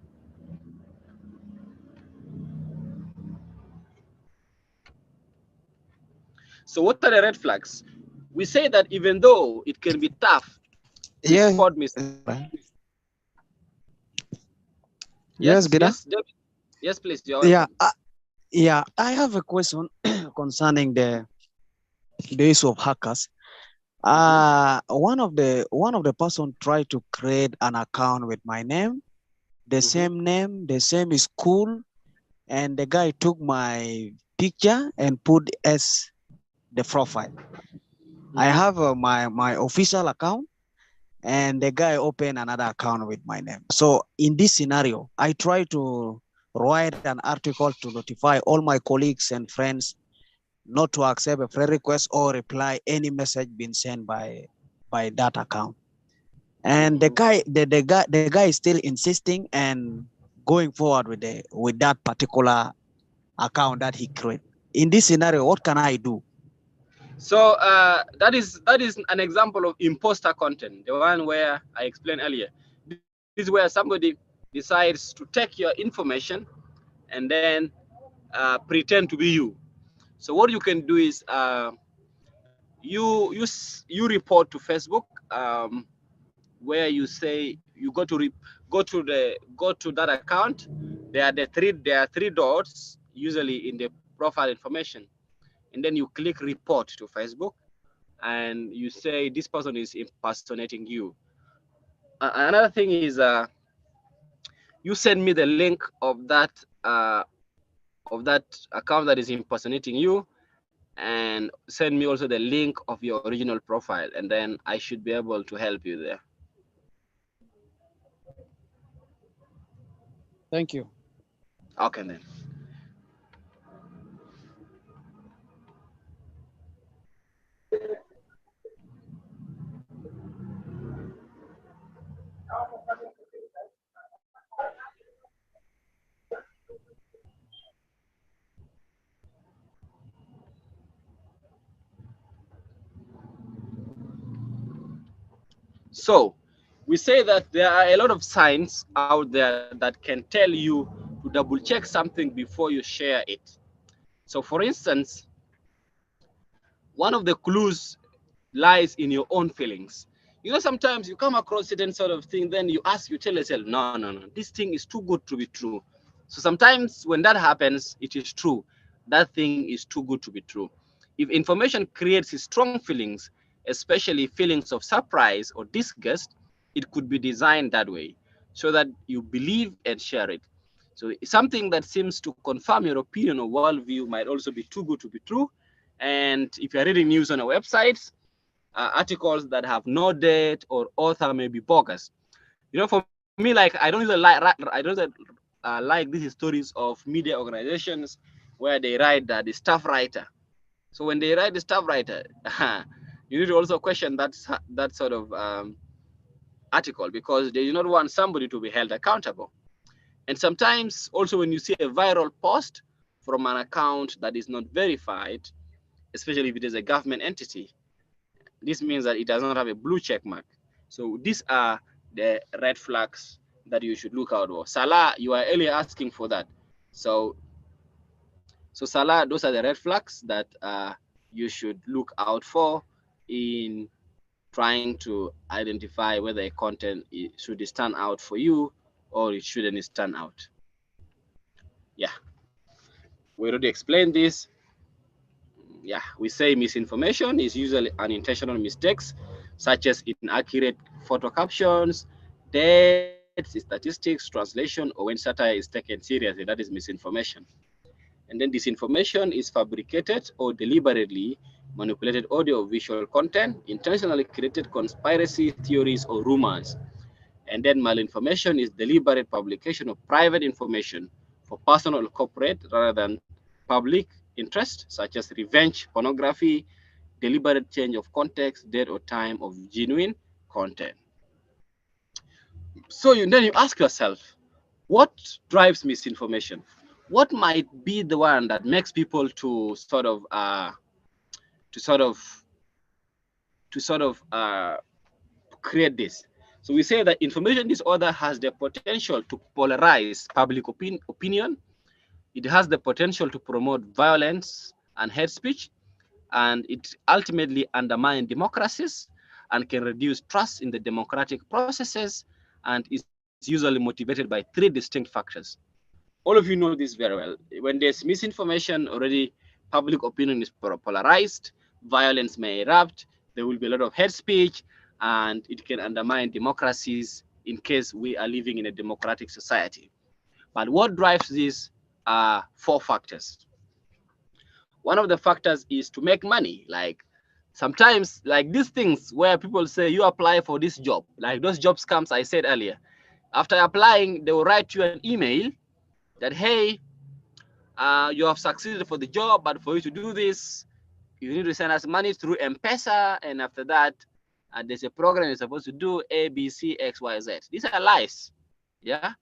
So what are the red flags? We say that even though it can be tough to spot mistakes. Yes, Bida. Yes, please. Yeah, I have a question concerning the issue of hackers. One of the person tried to create an account with my name, the same name, the same school, and the guy took my picture and put as the profile. I have my official account, and the guy opened another account with my name. So in this scenario, I try to write an article to notify all my colleagues and friends not to accept a friend request or reply any message being sent by that account. And the guy is still insisting and going forward with that particular account that he created. In this scenario, what can I do? So that is an example of imposter content, the one where I explained earlier. This is where somebody decides to take your information and then pretend to be you. So what you can do is you report to Facebook, where you say you go to that account. There are three dots usually in the profile information, and then you click report to Facebook, and you say this person is impersonating you. Another thing is you send me the link of that account that is impersonating you, and send me also the link of your original profile, and then I should be able to help you there. Thank you. Okay then. So we say that there are a lot of signs out there that can tell you to double check something before you share it. So for instance, one of the clues lies in your own feelings. You know, sometimes you come across certain sort of thing, then you tell yourself, no, this thing is too good to be true. So sometimes when that happens, it is true. That thing is too good to be true. If information creates strong feelings, especially feelings of surprise or disgust, it could be designed that way so that you believe and share it. So something that seems to confirm your opinion or worldview might also be too good to be true. And if you're reading news on a website, articles that have no date or author may be bogus. You know, for me, like I don't like these stories of media organizations where they write the staff writer. So when they write the staff writer, you need to also question that sort of article, because they do not want somebody to be held accountable. And sometimes also when you see a viral post from an account that is not verified, especially if it is a government entity, this means that it does not have a blue check mark. So these are the red flags that you should look out for. Salah, you are earlier asking for that. So Salah, those are the red flags that you should look out for in trying to identify whether a content should stand out for you or it shouldn't stand out. Yeah, we already explained this. Yeah, we say misinformation is usually unintentional mistakes, such as inaccurate photo captions, dates, statistics, translation, or when satire is taken seriously. That is misinformation. And then disinformation is fabricated or deliberately manipulated audio or visual content, intentionally created conspiracy theories or rumors. And then malinformation is deliberate publication of private information for personal or corporate rather than public interest, such as revenge pornography, deliberate change of context, date or time of genuine content. So then you ask yourself, what drives misinformation? What might be the one that makes people to sort of create this? So we say that information disorder has the potential to polarize public opinion. It has the potential to promote violence and hate speech, and it ultimately undermines democracies and can reduce trust in the democratic processes, and is usually motivated by three distinct factors. All of you know this very well. When there's misinformation, already public opinion is polarized, violence may erupt, there will be a lot of hate speech, and it can undermine democracies in case we are living in a democratic society. But what drives this are four factors. One of the factors is to make money. Like sometimes, like these things where people say you apply for this job, like those job scams I said earlier. After applying, they will write you an email that, hey, you have succeeded for the job, but for you to do this, you need to send us money through M-Pesa, and after that, there's a program you're supposed to do A, B, C, X, Y, Z. These are lies, yeah?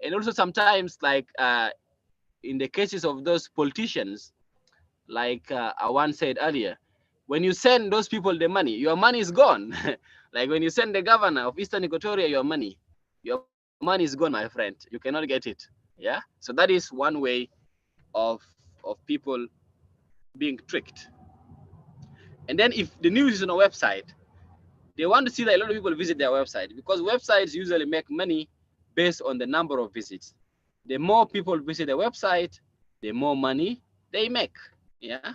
And also sometimes, like in the cases of those politicians, like I once said earlier, when you send those people the money, your money is gone. Like when you send the governor of Eastern Equatoria your money is gone, my friend. You cannot get it, yeah? So that is one way of people being tricked. And then if the news is on a website, they want to see that a lot of people visit their website, because websites usually make money based on the number of visits. The more people visit the website, the more money they make, yeah?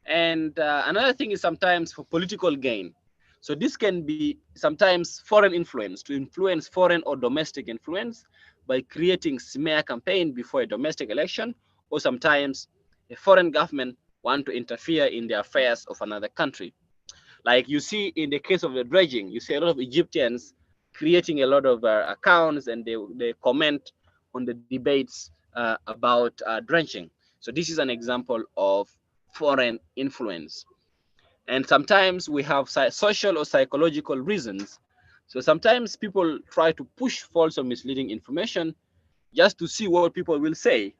And another thing is sometimes for political gain. So this can be sometimes foreign influence, to influence foreign or domestic influence by creating smear campaign before a domestic election, or sometimes a foreign government want to interfere in the affairs of another country. Like you see in the case of the dredging, you see a lot of Egyptians creating a lot of accounts, and they comment on the debates about dredging. So this is an example of foreign influence. And sometimes we have social or psychological reasons. So sometimes people try to push false or misleading information just to see what people will say.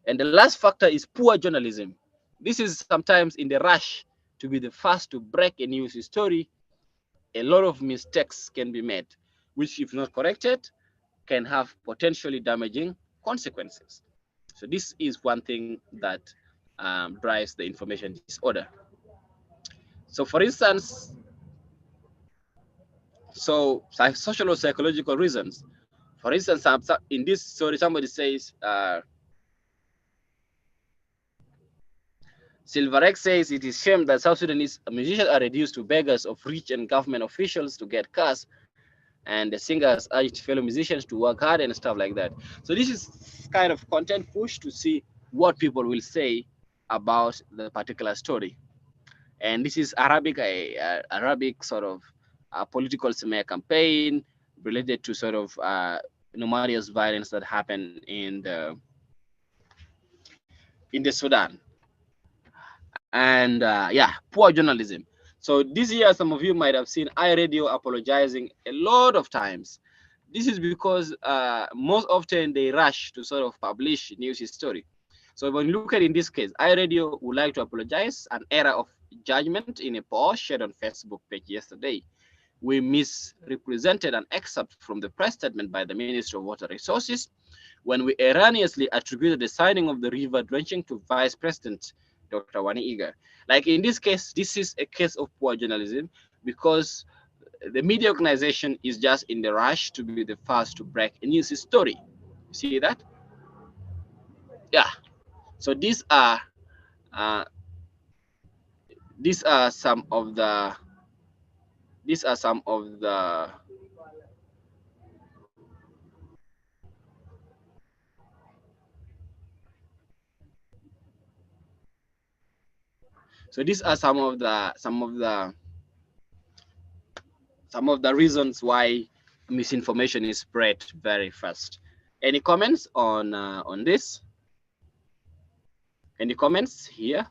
And the last factor is poor journalism. This is sometimes in the rush to be the first to break a news story, a lot of mistakes can be made, which if not corrected, can have potentially damaging consequences. So this is one thing that drives the information disorder. So for instance, social or psychological reasons. For instance, in this story, somebody says, Silverex says it is shame that South Sudanese musicians are reduced to beggars of rich and government officials to get cars, and the singers urged fellow musicians to work hard and stuff like that. So this is kind of content push to see what people will say about the particular story. And this is Arabic sort of political smear campaign related to sort of numerous violence that happened in the Sudan. And yeah, poor journalism. So this year, some of you might have seen iRadio apologizing a lot of times. This is because most often they rush to sort of publish news story. So when you look at in this case, iRadio would like to apologize an error of judgment in a post shared on Facebook page yesterday. We misrepresented an excerpt from the press statement by the Ministry of Water Resources when we erroneously attributed the signing of the river drenching to Vice President Dr. Wani Iga. Like in this case, this is a case of poor journalism because the media organization is just in the rush to be the first to break a news story. You see that? Yeah. So these are some of the So these are some of the reasons why misinformation is spread very fast. Any comments on this? Any comments here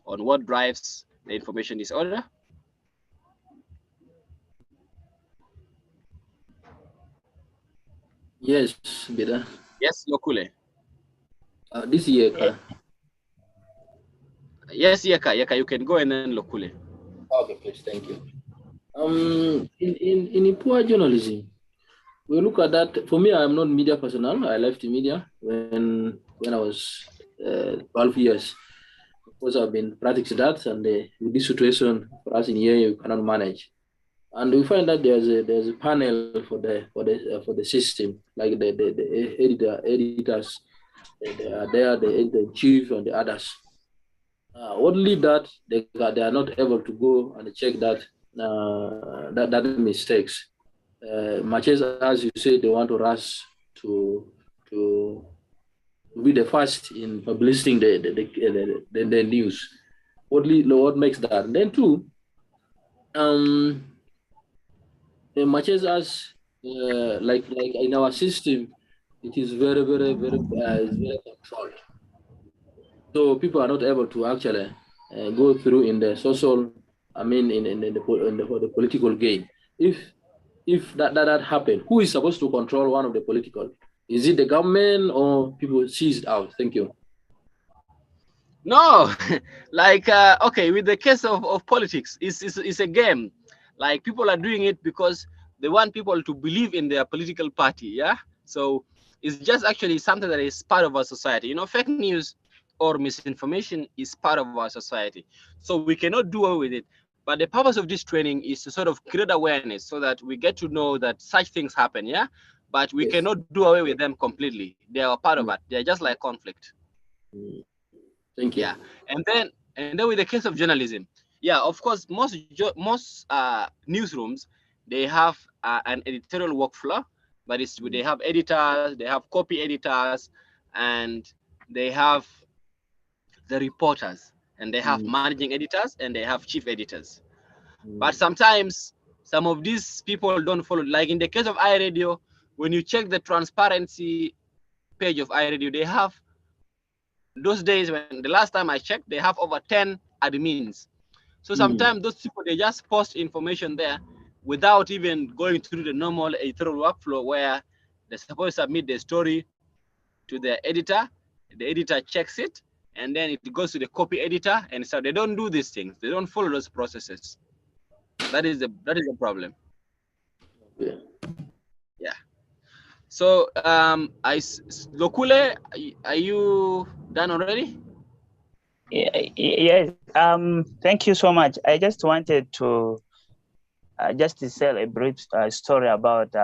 on what drives the information disorder? Yes, Bida. Yes, Lokule. This year. Yes, Yeka, you can go and then Lokule. Okay, please, thank you. In poor journalism, we look at that. For me, I'm not media personnel. I left the media when I was 12 years. Of course, I've been practicing that, and with this situation for us in here, you cannot manage. And we find that there's a panel for the system, like the editors, they are there, the editor-in-chief and the others. Only that they are not able to go and check that mistakes. Much as you say, they want to rush to be the first in publishing the news. What makes that? And then too, much as us like in our system, it is very controlled. So people are not able to actually go through in the social, in the political game. If that happened, who is supposed to control one of the political? Is it the government or people seize it out? Thank you. No, like okay, with the case of politics, it's a game. Like people are doing it because they want people to believe in their political party. Yeah, so it's just actually something that is part of our society. You know, fake news or misinformation is part of our society, so we cannot do away with it. But the purpose of this training is to sort of create awareness so that we get to know that such things happen. Yeah, but we cannot do away with them completely. They are part of it. They are just like conflict. Thank you. Yeah, and then with the case of journalism, yeah, of course, most newsrooms, they have an editorial workflow, but they have editors, they have copy editors, and they have the reporters, and they have managing editors, and they have chief editors. But sometimes some of these people don't follow. Like in the case of iRadio, when you check the transparency page of iRadio, they have, those days when the last time I checked, they have over 10 admins. So sometimes those people, they just post information there without even going through the normal editorial workflow where they're supposed to submit the story to the editor checks it, and then it goes to the copy editor, and so they don't do these things. They don't follow those processes. That is the problem. Yeah. So Lokule, are you done already? Yes. Thank you so much. I just wanted to just to tell a brief story about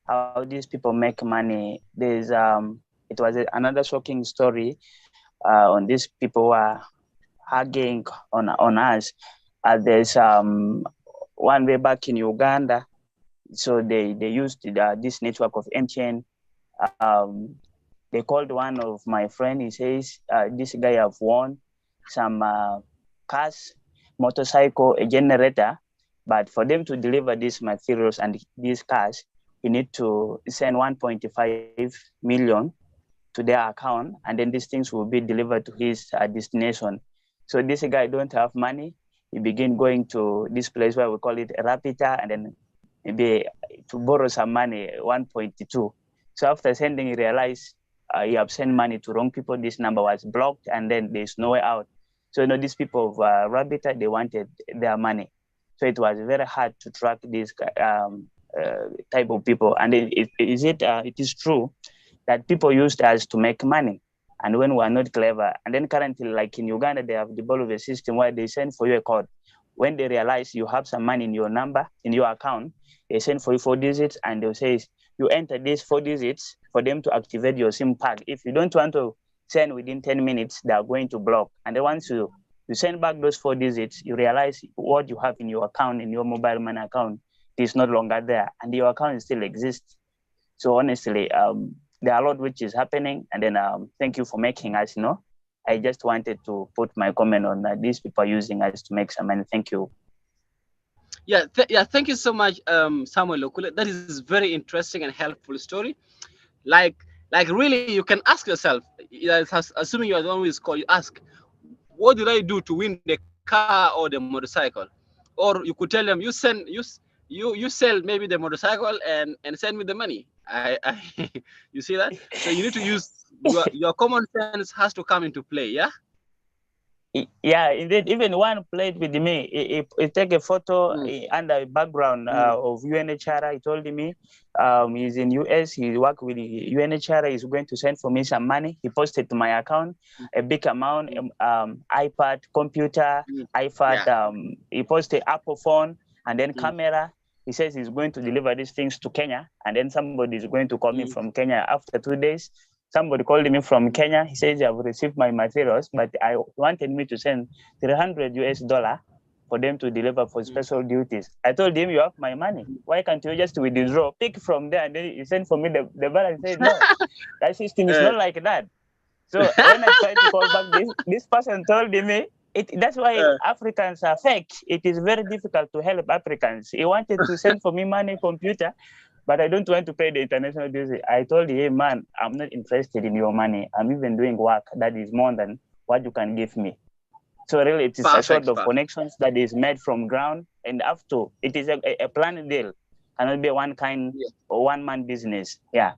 how these people make money. There's it was another shocking story on these people who are hugging on us. There's one way back in Uganda. So they used this network of MTN. They called one of my friends. He says, this guy have won some cars, motorcycle, a generator. But for them to deliver these materials and these cars, you need to send 1.5 million to their account. And then these things will be delivered to his destination. So this guy don't have money. He began going to this place where we call it Rapita, and then maybe to borrow some money, 1.2. So after sending, he realized he have sent money to wrong people. This number was blocked, and then there's no way out. So these people of Rapita, they wanted their money. So it was very hard to track this type of people. And it is true that people used us to make money, and when we are not clever. And then currently, like in Uganda, they have developed a system where they send for you a code. When they realize you have some money in your number, in your account, they send for you 4 digits, and they'll say, you enter these 4 digits for them to activate your SIM card. If you don't want to send within 10 minutes, they are going to block. And then once you send back those 4 digits, you realize what you have in your account, in your mobile money account, is no longer there, and your account still exists. So honestly, there are a lot which is happening. And then thank you for making us know. I just wanted to put my comment on that. These people are using us to make some money. Thank you. Yeah, thank you so much, Samuel Okule. That is very interesting and helpful story. Like really, you can ask yourself, assuming you are the one who is called, you ask, what did I do to win the car or the motorcycle? Or you could tell them, you sell maybe the motorcycle and send me the money. You see that? So you need to use your common sense has to come into play. Yeah. Yeah, indeed. Even one played with me. He take a photo under background of UNHCR. He told me he's in US. He work with UNHCR. He's going to send for me some money. He posted to my account a big amount, iPad, computer, iPad. Yeah. He posted Apple phone and then camera. He says he's going to deliver these things to Kenya, and then somebody is going to call me from Kenya after 2 days. Somebody called me from Kenya. He says, I've received my materials, but I wanted me to send $300 for them to deliver for special duties. I told him, you have my money. Why can't you just withdraw, pick from there, and then you send for me the balance? He said, no, that system is not like that. So when I tried to call back, this person told me, that's why Africans are fake. It is very difficult to help Africans. He wanted to send for me money, computer, but I don't want to pay the international duty. I told him, man, I'm not interested in your money. I'm even doing work that is more than what you can give me. So really, it is a sort of connections that is made from ground, and after it is a planned deal. Cannot be one kind or one man business. Yeah.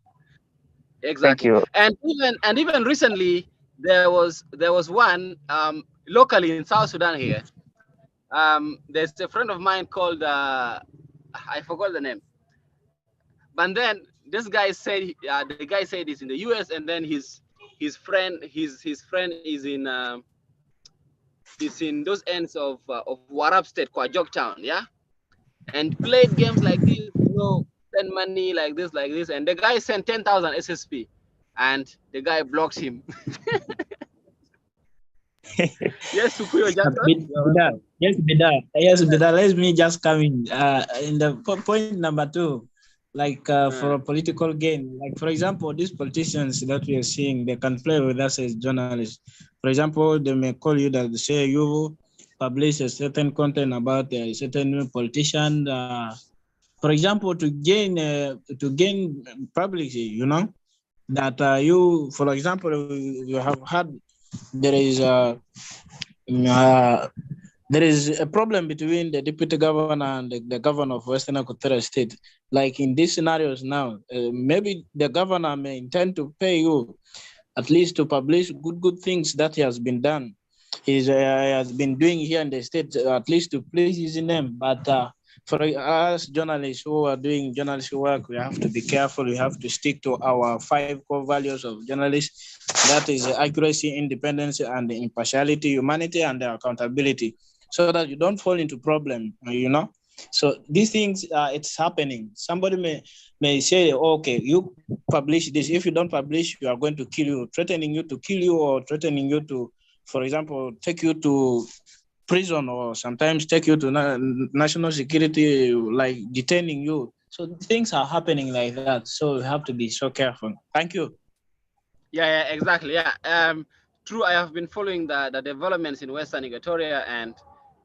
Exactly. Thank you. And even recently there was one locally in South Sudan here. There's a friend of mine called I forgot the name. But then this guy said the guy said he's in the US, and then his friend is in those ends of Warab State, Kwajok Town, yeah, and played games like this, send money like this, and the guy sent 10,000 SSP, and the guy blocks him. Yes, Sukuyo Jackson. Yes, Bida. Let me just come in the point number 2. Like for a political gain, like for example, these politicians that we are seeing, they can play with us as journalists. For example, they may call you that say you publish a certain content about a certain politician. For example, to gain publicity, that you, for example, you have had there is a problem between the deputy governor and the governor of Western Equatoria State. Like in these scenarios now, maybe the governor may intend to pay you at least to publish good things that he has been done. He has been doing here in the state, at least to please his name. But for us journalists who are doing journalistic work, we have to be careful. We have to stick to our 5 core values of journalists. That is accuracy, independence, and impartiality, humanity, and accountability, so that you don't fall into problem, So these things, it's happening. Somebody may say, okay, you publish this. If you don't publish, we are going to kill you, threatening you to kill you, or threatening you to, for example, take you to prison, or sometimes take you to national security, like detaining you. So things are happening like that. So you have to be so careful. Thank you. Yeah, exactly. Yeah. True. I have been following the developments in Western Equatoria, and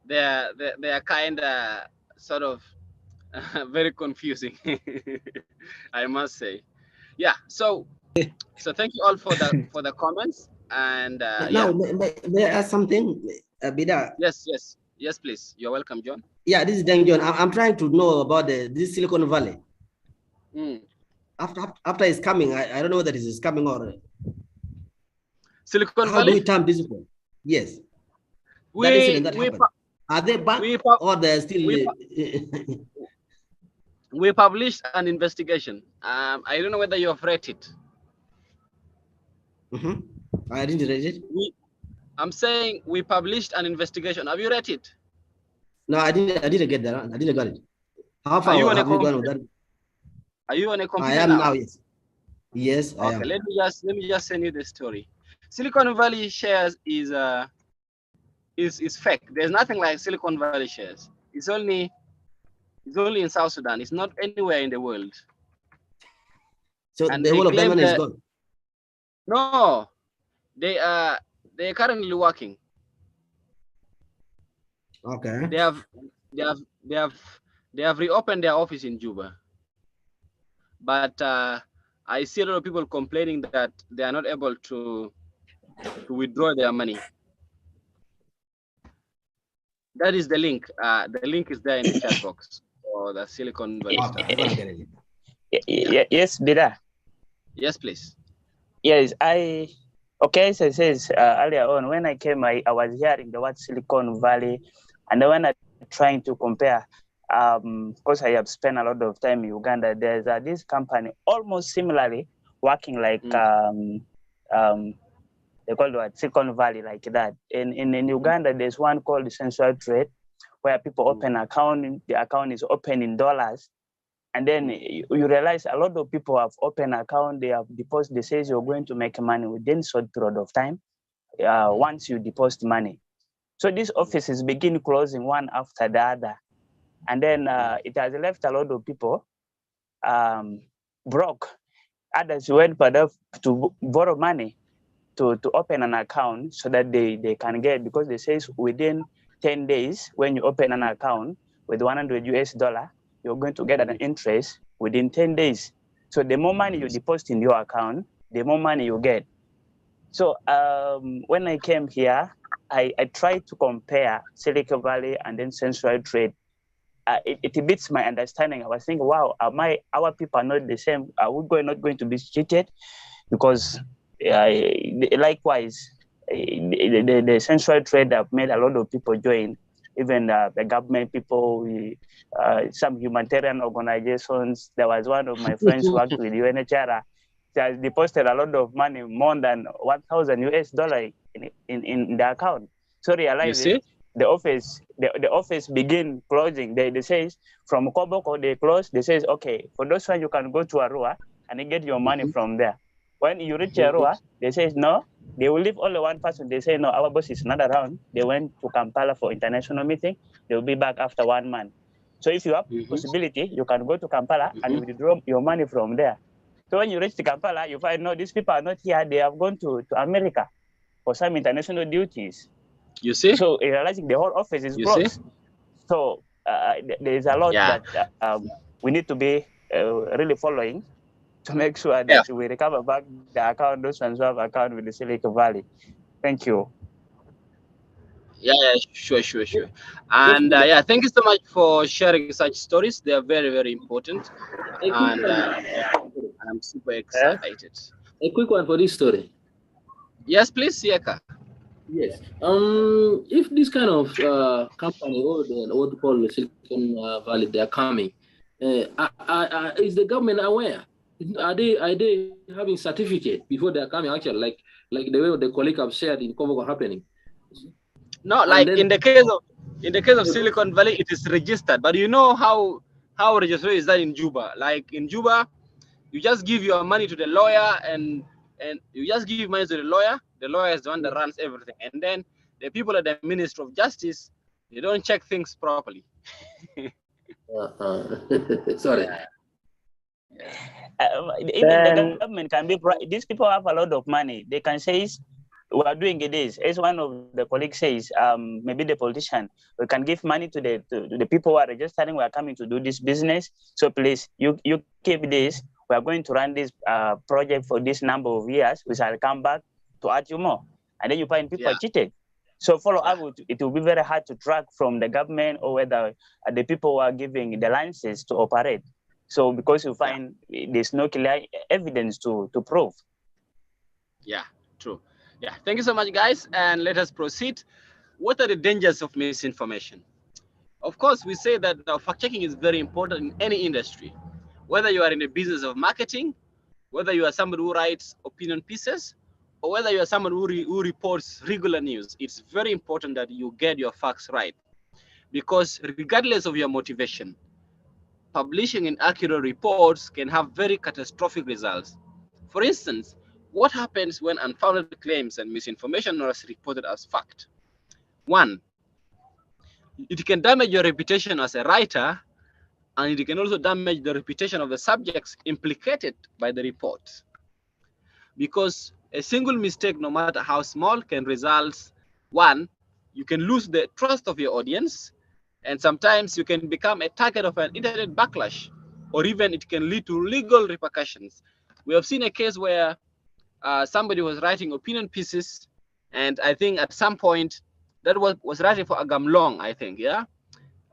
they are kind of sort of very confusing. I must say. Yeah. So thank you all for the comments. And now, may I ask something, Bida? Yes, please. You're welcome, John. Yeah, this is Deng John. I'm trying to know about this Silicon Valley. After it's coming, I don't know whether this is coming or Silicon Valley. How do we term this one? Yes. Are they back or they're still? We published an investigation. I don't know whether you have read it. I didn't read it. I'm saying we published an investigation. Have you read it? No, I didn't get that. I didn't get it. How far have you gone with that? Are you on a computer? I am now. Yes. Yes, I am. Let me just send you the story. Silicon Valley shares is fake. There's nothing like Silicon Valley shares. It's only in South Sudan. It's not anywhere in the world. So and the whole of them is gone. No, they They're currently working. Okay. They have reopened their office in Juba, but I see a lot of people complaining that they are not able to withdraw their money. That is the link. The link is there in the chat box for the Silicon Valley stuff. Okay, I'm gonna get it. Yes, Bida. Yes, please. Yes, okay, so it says earlier on when I came, I was hearing the word Silicon Valley, and then when I trying to compare, because I have spent a lot of time in Uganda, there's this company almost similarly working like they call it Silicon Valley like that. In Uganda, there's one called Central Trade, where people open account. The account is open in dollars. And then you realize a lot of people have opened account, they have deposited, they say you're going to make money within a short period of time once you deposit money. So these offices begin closing one after the other. And then it has left a lot of people broke. Others went to borrow money to open an account so that they can get, because they say within 10 days, when you open an account with $100 US, you're going to get an interest within 10 days. So the more money you deposit in your account, the more money you get. So when I came here, I tried to compare Silicon Valley and then Central Trade. It beats my understanding. I was thinking, wow, our people are not the same? Are we not going to be cheated? Because likewise, the Central Trade have made a lot of people join. Even the government people, some humanitarian organizations. There was one of my friends who worked with UNHCR. He has deposited a lot of money, more than $1,000 US in the account. So realizing the office begin closing. They say from Koboko they close. They say, okay, for those ones you can go to Arua and you get your money from there. When you reach Arua, they say no. They will leave only one person. They say, no, our boss is not around. They went to Kampala for international meeting. They will be back after 1 month. So if you have possibility, you can go to Kampala and withdraw your money from there. So when you reach to Kampala, you find, no, these people are not here. They have gone to America for some international duties. You see? So realizing the whole office is closed. So there is a lot that we need to be really following to make sure that we recover back the account, those ones who have account with the Silicon Valley. Thank you. Yeah, sure. And thank you so much for sharing such stories. They are very, very important. And I'm super excited. A quick one for this story. Yes, please, Siaka. Yes. If this kind of company or what we call the Silicon Valley, they are coming, is the government aware? Are they having certificate before they are coming? Actually, like the way the colleague have shared in Congo happening. No, like in the case of Silicon Valley, it is registered. But you know how registration is done in Juba? Like in Juba, you just give your money to the lawyer, and you just give money to the lawyer. The lawyer is the one that runs everything, and then the people at the Ministry of Justice, they don't check things properly. Sorry. Even the government can be. These people have a lot of money. They can say, "We are doing this." As one of the colleagues says, maybe the politician, we can give money to the people who are registering. We are coming to do this business. So please, you keep this. We are going to run this project for this number of years. We shall come back to add you more, and then you find people are cheated. So follow up, it will be very hard to track from the government or whether the people who are giving the licenses to operate. So because you find there's no clear evidence to prove. Yeah, true. Yeah, thank you so much, guys. And let us proceed. What are the dangers of misinformation? Of course, we say that fact-checking is very important in any industry. Whether you are in the business of marketing, whether you are somebody who writes opinion pieces, or whether you are someone who reports regular news, it's very important that you get your facts right. Because regardless of your motivation, publishing inaccurate reports can have very catastrophic results. For instance, what happens when unfounded claims and misinformation are reported as fact? 1, it can damage your reputation as a writer, and it can also damage the reputation of the subjects implicated by the report. Because a single mistake, no matter how small, can result, one, you can lose the trust of your audience, and sometimes you can become a target of an internet backlash, or even it can lead to legal repercussions. We have seen a case where somebody was writing opinion pieces, and I think at some point that was writing for Agamlong, I think, yeah?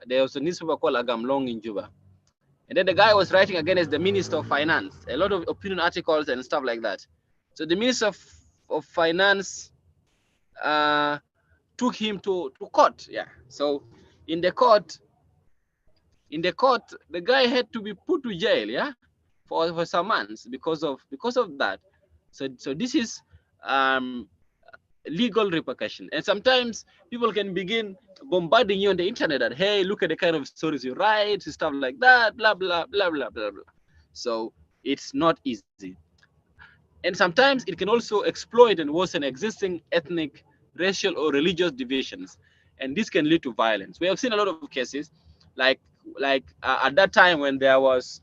There was a newspaper called Agamlong in Juba. And then the guy was writing against the Minister of Finance, a lot of opinion articles and stuff like that. So the Minister of Finance took him to court, yeah. So in the court, the guy had to be put to jail, yeah, for some months because of that. So this is legal repercussion. And sometimes people can begin bombarding you on the internet that, hey, look at the kind of stories you write, stuff like that, blah, blah, blah, blah, blah, blah. So it's not easy. And sometimes it can also exploit and worsen existing ethnic, racial, or religious divisions. And this can lead to violence. We have seen a lot of cases, like at that time when there was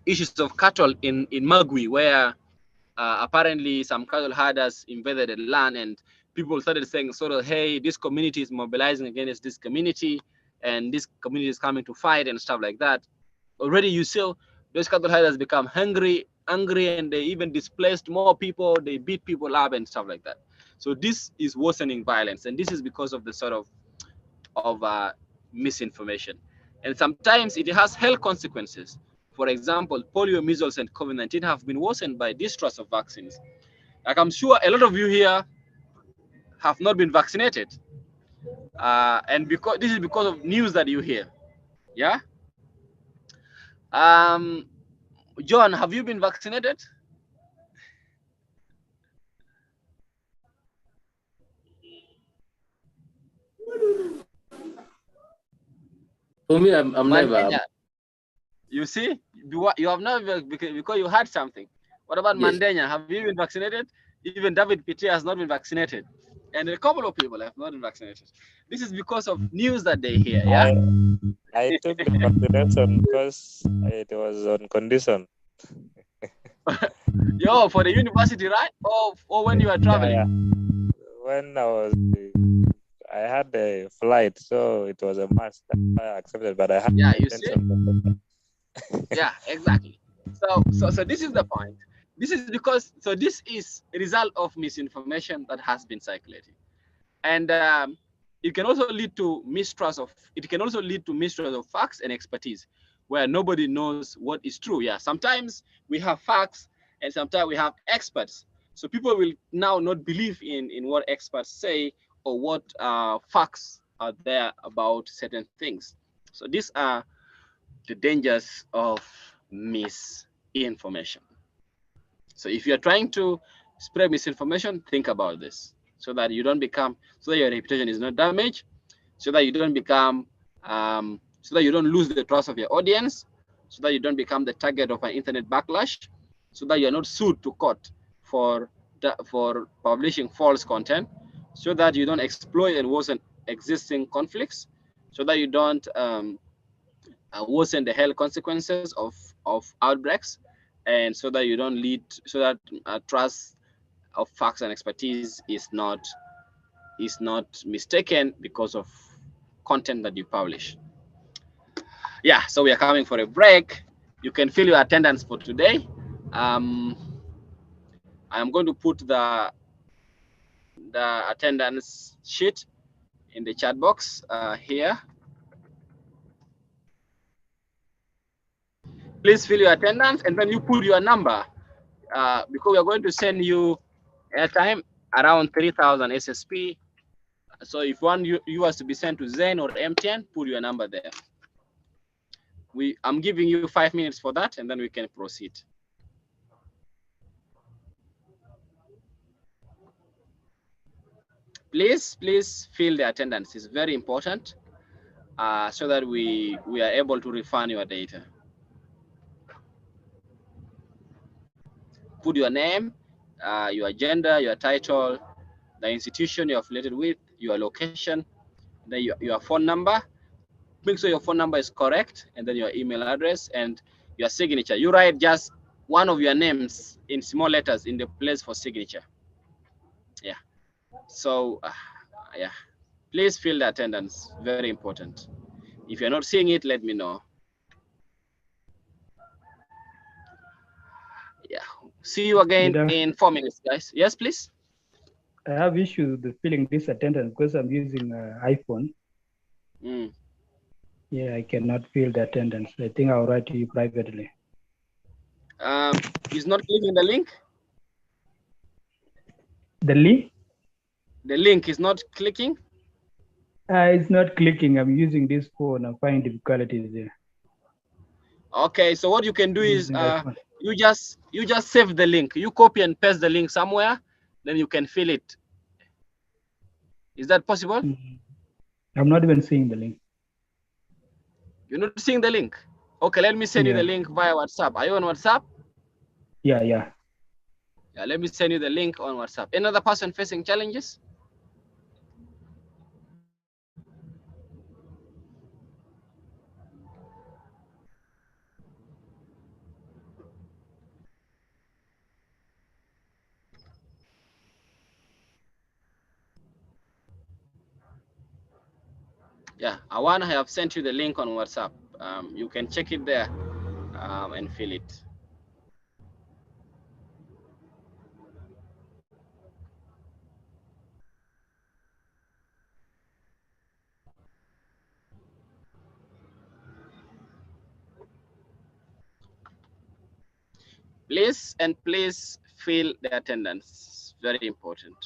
issues of cattle in Magui, where apparently some cattle herders invaded the land, and people started saying sort of, hey, this community is mobilizing against this community, and this community is coming to fight and stuff like that. Already you see those cattle herders become angry, and they even displaced more people, they beat people up and stuff like that. So this is worsening violence, and this is because of the sort of misinformation. And sometimes it has health consequences. For example, polio, measles, and COVID-19 have been worsened by distrust of vaccines. Like, I'm sure a lot of you here have not been vaccinated. And because this is because of news that you hear. Yeah? John, have you been vaccinated? For me, I'm never. You see, you have never, because you had something. What about Yes. Mandenya? Have you been vaccinated? Even David Pitti has not been vaccinated. And a couple of people have not been vaccinated. This is because of news that they hear, yeah? I took the vaccination because it was on condition. Yo, for the university, right? Or when you are traveling? Yeah. When I had a flight, so it was a must. I accepted, but I had Yeah, you see? intention. Yeah, exactly. So this is the point. This is because, so this is a result of misinformation that has been circulating. And it can also lead to mistrust of facts and expertise, where nobody knows what is true. Yeah, sometimes we have facts and sometimes we have experts. So people will now not believe in what experts say or what facts are there about certain things. So these are the dangers of misinformation. So if you're trying to spread misinformation, think about this so that you don't become, so that your reputation is not damaged, so that you don't become, so that you don't lose the trust of your audience, so that you don't become the target of an internet backlash, so that you're not sued to court for publishing false content, so that you don't exploit and worsen existing conflicts, so that you don't worsen the health consequences of outbreaks, and so that you don't lead, so that trust of facts and expertise is not mistaken because of content that you publish. Yeah, so we are coming for a break. You can fill your attendance for today. I'm going to put the attendance sheet in the chat box here. Please fill your attendance and then you put your number because we are going to send you airtime around 3,000 SSP. So if one yours to be sent to Zen or MTN, put your number there. I'm giving you 5 minutes for that, and then we can proceed. Please fill the attendance. It's very important so that we are able to refine your data. Put your name, your gender, your title, the institution you're affiliated with, your location, then your phone number. Make sure your phone number is correct, and then your email address and your signature. You write just one of your names in small letters in the place for signature. Yeah. So, yeah, please fill the attendance. Very important. If you're not seeing it, let me know. Yeah. See you again in 4 minutes, guys. Yes, please. I have issues with filling this attendance because I'm using iPhone. Yeah, I cannot fill the attendance. I think I'll write to you privately. He's not clicking the link. The link? The link is not clicking. It's not clicking. I'm using this phone. I'm finding difficulties there. Okay, so what you can do is you just save the link. You copy and paste the link somewhere, then you can fill it. Is that possible? I'm not even seeing the link. You're not seeing the link? Okay, let me send you the link via WhatsApp. Are you on WhatsApp? Yeah. Yeah, let me send you the link on WhatsApp. Another person facing challenges? Yeah, Awan, I have sent you the link on WhatsApp. You can check it there and fill it. Please fill the attendance. Very important.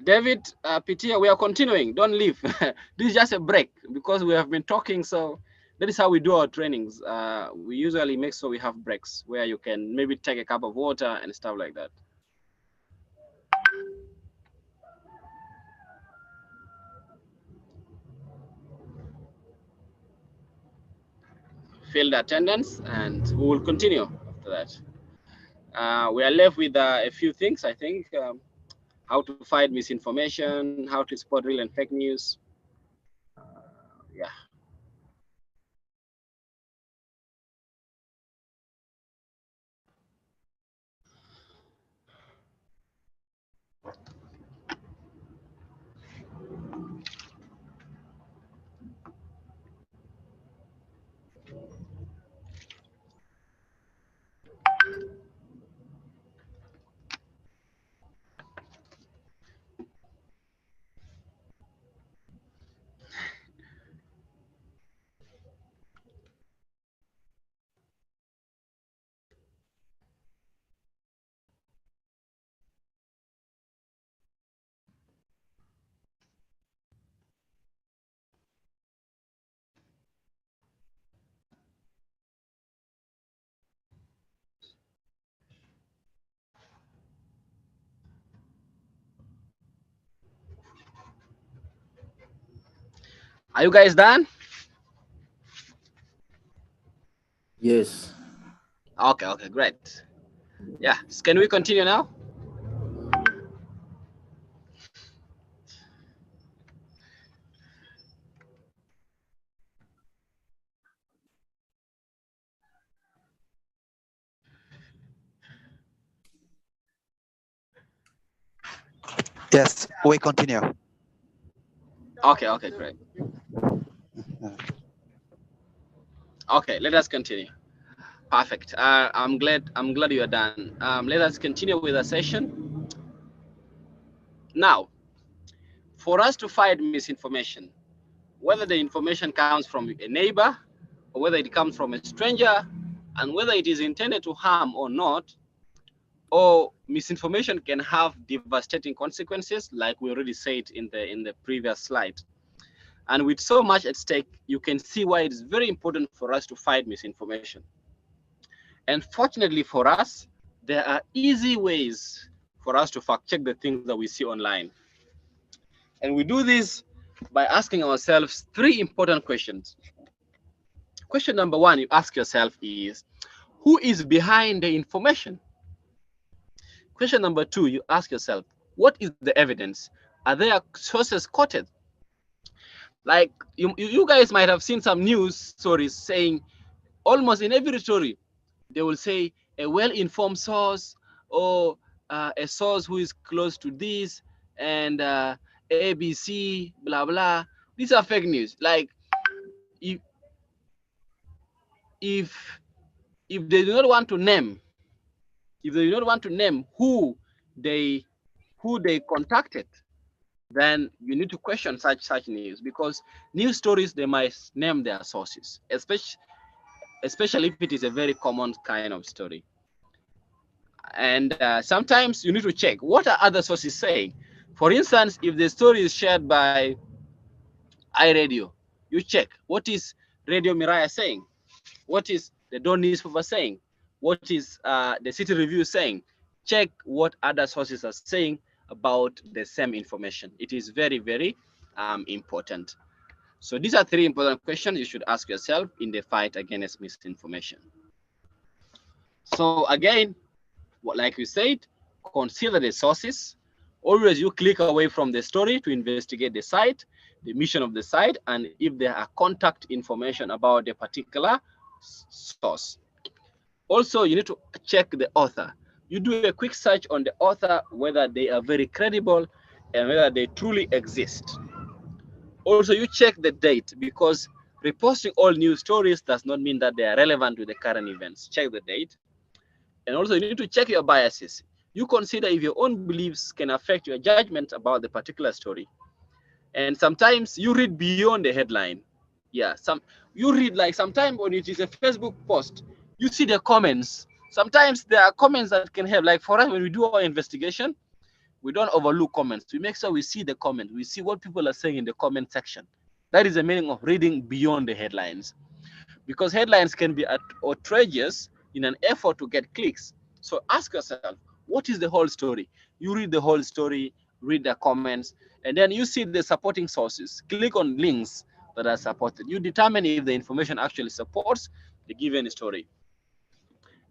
David, Pitia, we are continuing. Don't leave. This is just a break because we have been talking. So that is how we do our trainings. We usually make sure we have breaks where you can maybe take a cup of water and stuff like that. Fill the attendance and we will continue after that. We are left with a few things, I think. How to fight misinformation, how to spot real and fake news. Yeah. Are you guys done? Yes. Okay, great. Yeah, can we continue now? Yes, we continue. Okay, great. Okay, let us continue. Perfect. I'm glad you are done. Let us continue with the session. Now, for us to fight misinformation, whether the information comes from a neighbor or whether it comes from a stranger, and whether it is intended to harm or not, or misinformation can have devastating consequences, like we already said in the previous slide. And with so much at stake, you can see why it is very important for us to fight misinformation. And fortunately for us, there are easy ways for us to fact check the things that we see online. And we do this by asking ourselves 3 important questions. Question number 1 you ask yourself is, who is behind the information? Question number 2 you ask yourself, what is the evidence? Are there sources quoted? Like you guys might have seen some news stories saying, almost in every story, they will say a well-informed source, or a source who is close to this, and ABC, blah, blah. These are fake news. Like, if they do not want to name, who they contacted, then you need to question such news, because news stories, they might name their sources, especially if it is a very common kind of story. And sometimes you need to check what are other sources saying. For instance, if the story is shared by iRadio, you check what is Radio Miraya saying, what is the Dawn newspaper saying, what is the City Review saying. Check what other sources are saying about the same information. It is very, very important. So these are 3 important questions you should ask yourself in the fight against misinformation. So again, like we said, consider the sources. Always you click away from the story to investigate the site, the mission of the site, and if there are contact information about the particular source. Also, you need to check the author. You do a quick search on the author, whether they are very credible and whether they truly exist. Also, you check the date, because reposting all news stories does not mean that they are relevant to the current events. Check the date. And also, you need to check your biases. You consider if your own beliefs can affect your judgment about the particular story. And sometimes you read beyond the headline. Yeah, you read, like, sometimes when it is a Facebook post, you see the comments. Sometimes there are comments that can help. Like for us, when we do our investigation, we don't overlook comments. We make sure we see the comments. We see what people are saying in the comment section. That is the meaning of reading beyond the headlines. Because headlines can be outrageous in an effort to get clicks. So ask yourself, what is the whole story? You read the whole story, read the comments, and then you see the supporting sources. Click on links that are supported. You determine if the information actually supports the given story.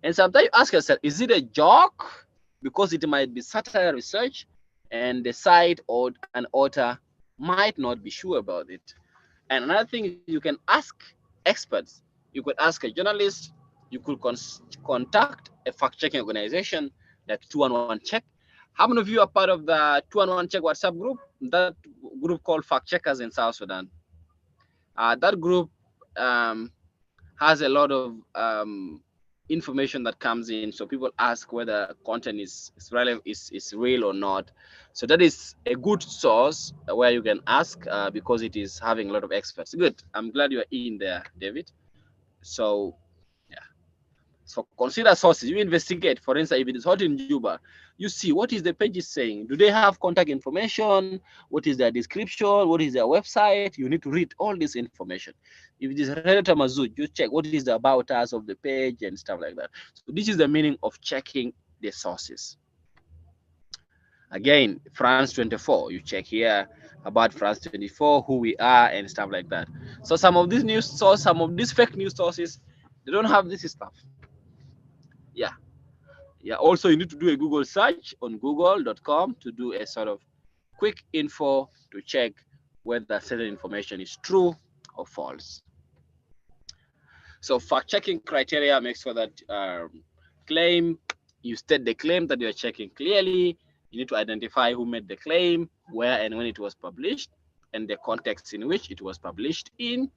And sometimes you ask yourself, is it a joke? Because it might be satire research, and the site or an author might not be sure about it. And another thing, you can ask experts. You could ask a journalist. You could contact a fact-checking organization like 211 Check. How many of you are part of the 211 Check WhatsApp group? That group called Fact Checkers in South Sudan. That group has a lot of information that comes in, so people ask whether content is relevant, is real or not. So that is a good source where you can ask, because it is having a lot of experts. Good. I'm glad you are in there, David. So yeah. So consider sources. You investigate. For instance, if it is hot in Juba, you see what is the page is saying. Do they have contact information? What is their description? What is their website? You need to read all this information. If it is Relator Mazud, you check what is the about us of the page and stuff like that. So this is the meaning of checking the sources. Again, France 24, you check here about France 24, who we are and stuff like that. So some of these news sources, some of these fake news sources, they don't have this stuff. Yeah. Yeah. Also, you need to do a Google search on google.com to do a sort of quick info to check whether certain information is true or false. So fact-checking criteria makes sure that you state the claim that you're checking clearly. You need to identify who made the claim, where and when it was published, and the context in which it was published in.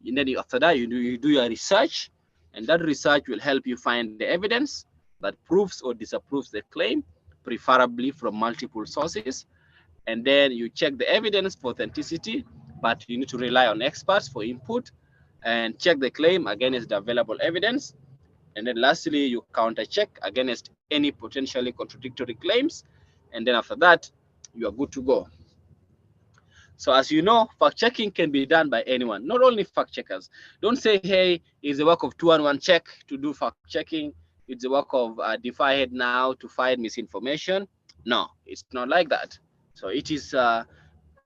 And then after that, you do your research, and that research will help you find the evidence that proves or disapproves the claim, preferably from multiple sources. And then you check the evidence for authenticity, but you need to rely on experts for input, and check the claim against the available evidence. And then lastly, you counter check against any potentially contradictory claims. And then after that, you are good to go. So as you know, fact checking can be done by anyone, not only fact checkers. Don't say, hey, it's the work of 211 Check to do fact checking. It's the work of DeFi Head now to fight misinformation. No, it's not like that. So it is our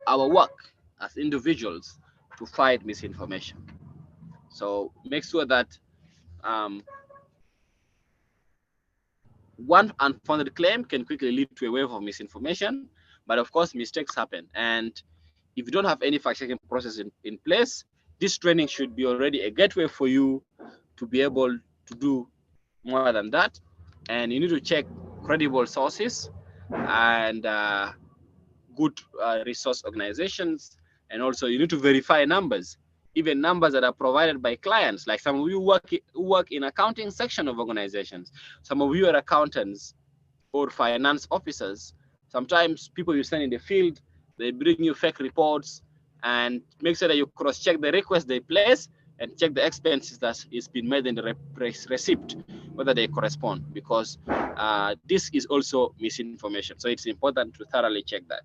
work as individuals to fight misinformation. So make sure that one unfounded claim can quickly lead to a wave of misinformation, but of course mistakes happen. And if you don't have any fact-checking process in place, this training should be already a gateway for you to be able to do more than that. And you need to check credible sources and good resource organizations. And also you need to verify numbers, even numbers that are provided by clients. Like some of you work in accounting section of organizations. Some of you are accountants or finance officers. Sometimes people you send in the field, they bring you fake reports, and make sure that you cross-check the request they place and check the expenses that is been made in the receipt, whether they correspond, because this is also misinformation. So it's important to thoroughly check that.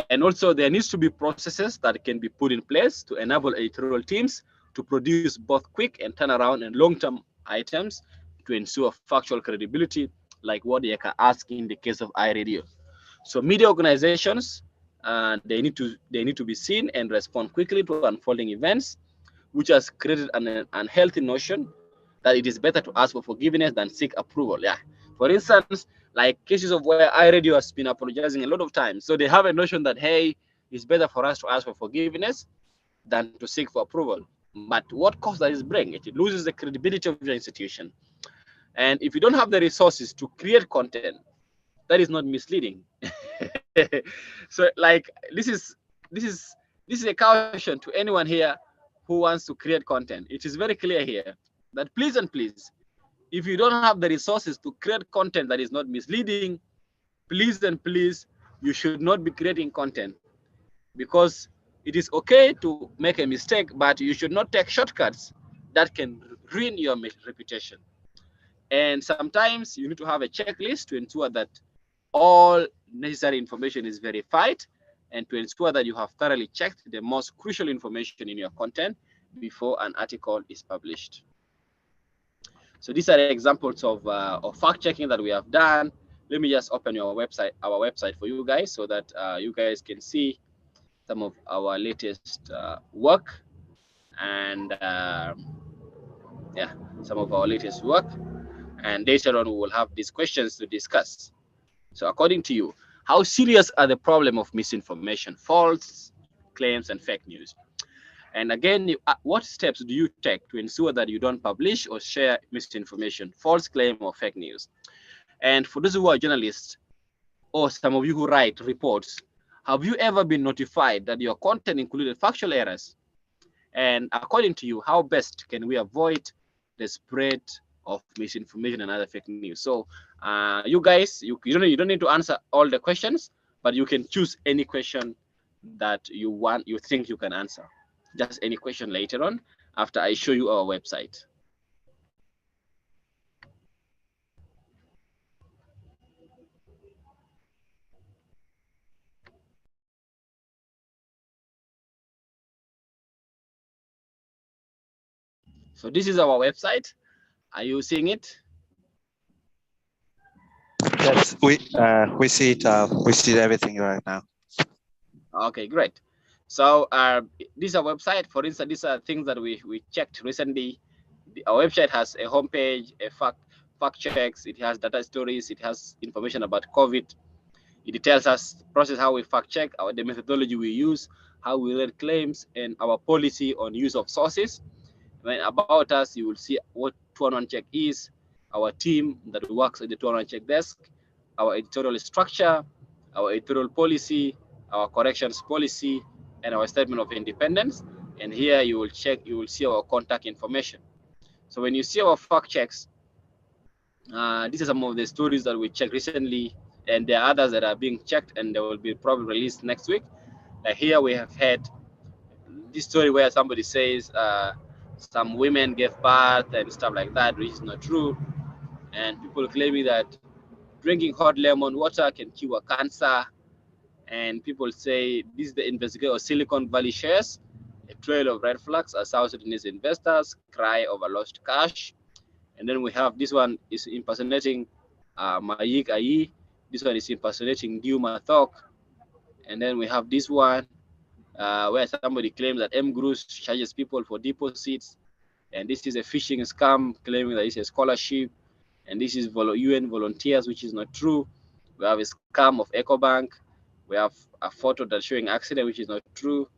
And also there needs to be processes that can be put in place to enable editorial teams to produce both quick and turnaround and long-term items to ensure factual credibility, like what you can ask in the case of iRadio. So media organizations, they need to be seen and respond quickly to unfolding events, which has created an unhealthy notion that it is better to ask for forgiveness than seek approval. Yeah. For instance, like cases of where iRadio has been apologizing a lot of times. So they have a notion that, hey, it's better for us to ask for forgiveness than to seek for approval. But what cost does it bring? It loses the credibility of your institution. And if you don't have the resources to create content, that is not misleading. So like this is a caution to anyone here who wants to create content. It is very clear here that please and please, if you don't have the resources to create content that is not misleading, please and please, you should not be creating content, because it is okay to make a mistake, but you should not take shortcuts that can ruin your reputation. And sometimes you need to have a checklist to ensure that all necessary information is verified, and to ensure that you have thoroughly checked the most crucial information in your content before an article is published. So these are examples of fact checking that we have done. Let me just open our website for you guys, so that you guys can see some of our latest work, and yeah, some of our latest work. And later on, we will have these questions to discuss. So according to you, how serious are the problem of misinformation, false claims, and fake news? And again, what steps do you take to ensure that you don't publish or share misinformation, false claim, or fake news? And for those who are journalists, or some of you who write reports, have you ever been notified that your content included factual errors? And according to you, how best can we avoid the spread of misinformation and other fake news? So you guys, you don't need to answer all the questions, but you can choose any question that you think you can answer. Just any question later on after I show you our website. So this is our website. Are you seeing it? Yes, we see it. We see everything right now. Okay, great. So this is our website. For instance, these are things that we checked recently. Our website has a homepage, a fact checks. It has data stories. It has information about COVID. It tells us process how we fact check, the methodology we use, how we read claims, and our policy on use of sources. When about us, you will see what 211 Check is, our team that works at the 211 Check desk, our editorial structure, our editorial policy, our corrections policy, and our statement of independence. And here you will see our contact information. So when you see our fact checks, these are some of the stories that we checked recently, and there are others that are being checked, and they will be probably released next week. Like here we have had this story where somebody says some women gave birth and stuff like that, which is not true. And people claiming that drinking hot lemon water can cure cancer. And people say this is the investigator of Silicon Valley shares, a trail of red flags as South Sudanese investors cry over lost cash. And then we have this one is impersonating Mayik Ayi, This one is impersonating Duma Thok. And then we have this one where somebody claims that M. Grus charges people for deposits. And this is a phishing scam claiming that it's a scholarship. And this is UN volunteers, which is not true. We have a scam of EcoBank. We have a photo that's showing accident, which is not true.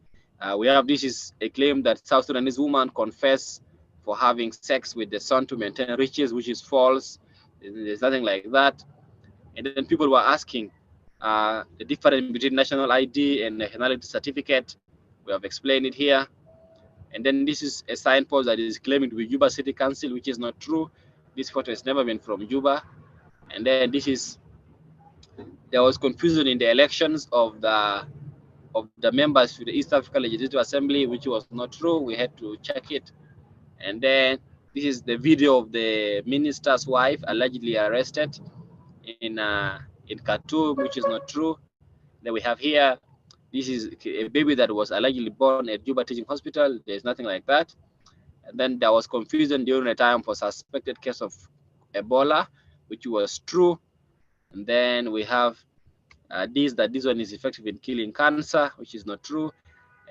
We have this is a claim that South Sudanese woman confessed for having sex with the son to maintain riches, which is false. There's nothing like that. And then people were asking the difference between national ID and nationality certificate. We have explained it here. And then this is a signpost that is claiming to be Juba City Council, which is not true. This photo has never been from Juba. And then this is, there was confusion in the elections of the members to the East African Legislative Assembly, which was not true. We had to check it. And then this is the video of the minister's wife allegedly arrested in Khartoum, which is not true. Then we have here, this is a baby that was allegedly born at Juba Teaching Hospital. There's nothing like that. And then there was confusion during the time for suspected case of Ebola, which was true. And then we have this one is effective in killing cancer, which is not true.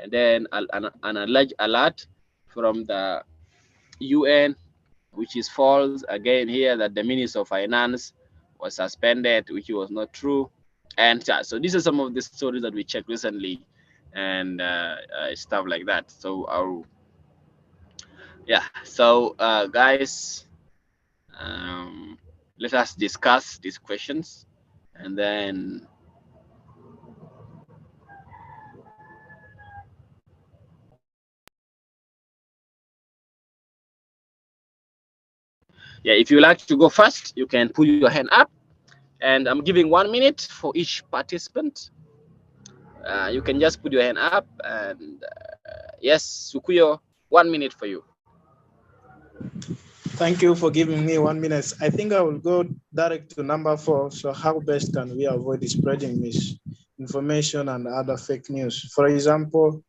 And then an alleged alert from the UN, which is false. Again here, that the Minister of Finance was suspended, which was not true. And so these are some of the stories that we checked recently, and stuff like that. So guys, let us discuss these questions, and then if you like to go first, you can put your hand up, and I'm giving 1 minute for each participant. You can just put your hand up, and yes, Sukuyo, 1 minute for you. Thank you for giving me 1 minute. I think I will go direct to number 4. So how best can we avoid spreading misinformation and other fake news? For example,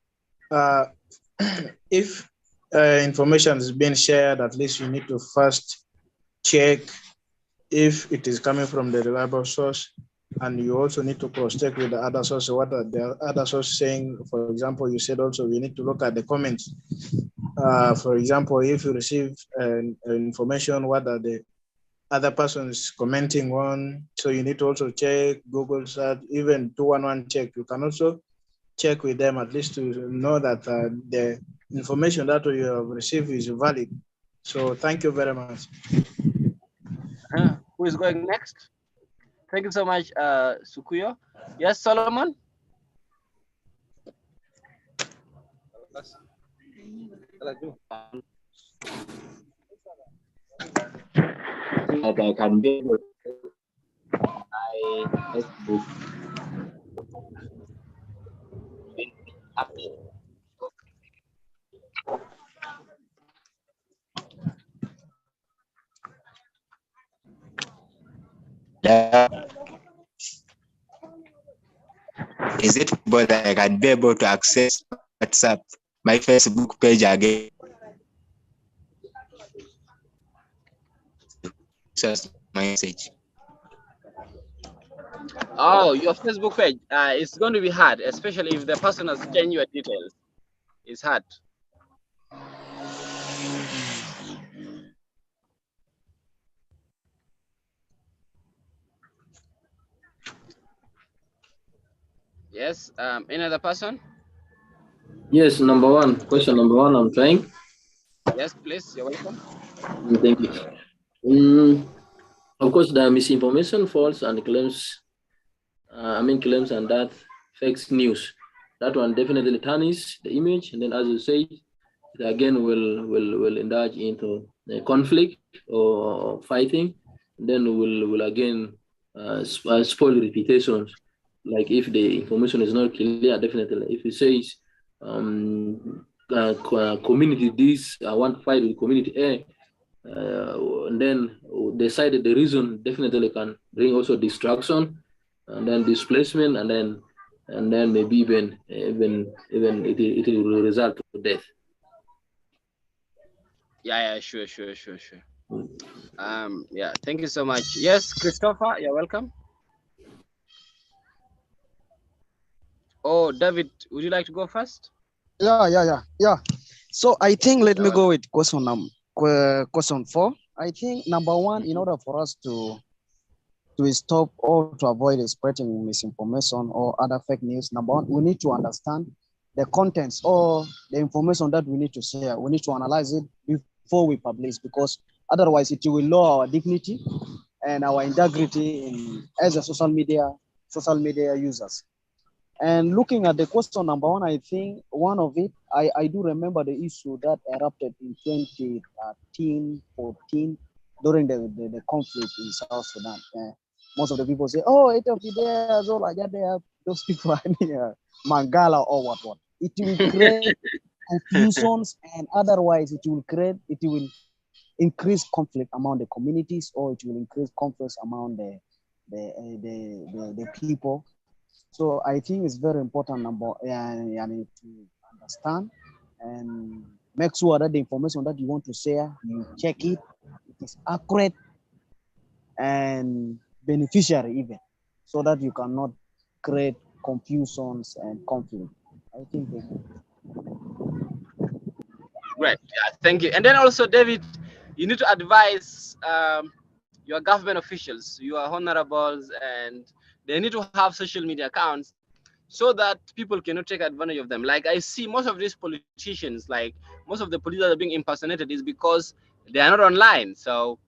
if information is being shared, at least you need to first check if it is coming from the reliable source, and you also need to cross-check with the other source. What are the other sources saying? For example, you said also we need to look at the comments. For example, if you receive information, what are the other persons commenting on? So you need to also check Google search, even 211 check. You can also check with them, at least to know that the information that you have received is valid. So thank you very much. Who is going next? Thank you so much, Sukuyo. Yes, Solomon? That I can be able to my Facebook. Is it possible that I can be able to access WhatsApp, my Facebook page again? Just message. Oh, your Facebook page. It's going to be hard, especially if the person has changed your details. It's hard. Yes. Any other person? Yes, number 1. Question number 1, I'm trying. Yes, please. You're welcome. Thank you. Of course, there are misinformation, false, and claims. Claims and that fake news. That one definitely tarnish the image, and then, as you say, it again will indulge into conflict or fighting. Then will again spoil reputations. Like if the information is not clear, definitely. If it says community this, I want to fight with community A, and then decided the reason definitely can bring also distraction, and then displacement, and then maybe even it will result to death. Yeah, sure. Yeah, thank you so much. Yes, Christopher, you're welcome. Oh, David, would you like to go first? Yeah. So I think let me go with question 4. I think number 1, in order for us to stop or to avoid spreading misinformation or other fake news, number 1, we need to understand the contents or the information that we need to share. We need to analyze it before we publish, because otherwise it will lower our dignity and our integrity as a social media users. And looking at the question number 1, I think one of it, I do remember the issue that erupted in 2013, 14 during the conflict in South Sudan. Most of the people say, oh, Ethiopia, those people are near Mangala or what. It will create confusions, and otherwise it will increase conflict among the communities, or it will increase conflicts among the people. So I think it's very important to understand and make sure that the information that you want to share, you check it is accurate and beneficiary even, so that you cannot create confusions and conflict. I think Great. Yeah, thank you. And then also, David, you need to advise your government officials, your honorables, and they need to have social media accounts so that people cannot take advantage of them. Like I see most of these politicians, like most of the politicians that are being impersonated is because they are not online. So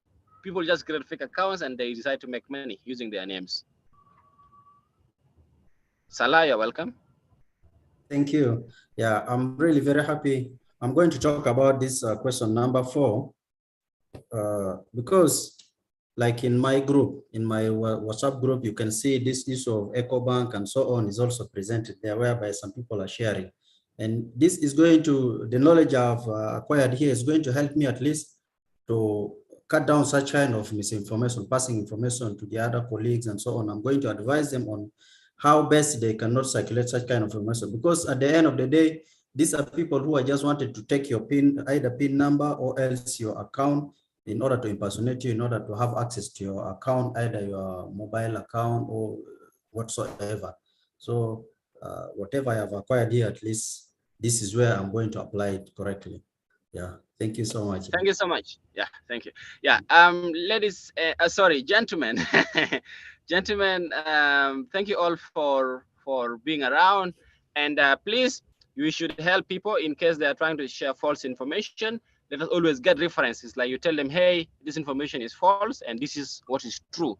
people just create fake accounts and they decide to make money using their names. Salah, you're welcome. Thank you. Yeah, I'm really very happy. I'm going to talk about this question number 4 because like in my group, in my WhatsApp group, you can see this issue of EcoBank and so on is also presented there, whereby some people are sharing. And this is going to, the knowledge I've acquired here is going to help me at least to cut down such kind of misinformation, passing information to the other colleagues and so on. I'm going to advise them on how best they cannot circulate such kind of information, because at the end of the day, these are people who are just wanted to take your PIN, either PIN number or else your account, in order to impersonate you, in order to have access to your account, either your mobile account or whatsoever. So whatever I have acquired here, at least this is where I'm going to apply it correctly. Yeah, thank you so much. Thank you so much. Yeah, thank you. Yeah, ladies, sorry, gentlemen, gentlemen, thank you all for being around, and please, you should help people in case they are trying to share false information. Let us always get references, like you tell them, hey, this information is false and this is what is true,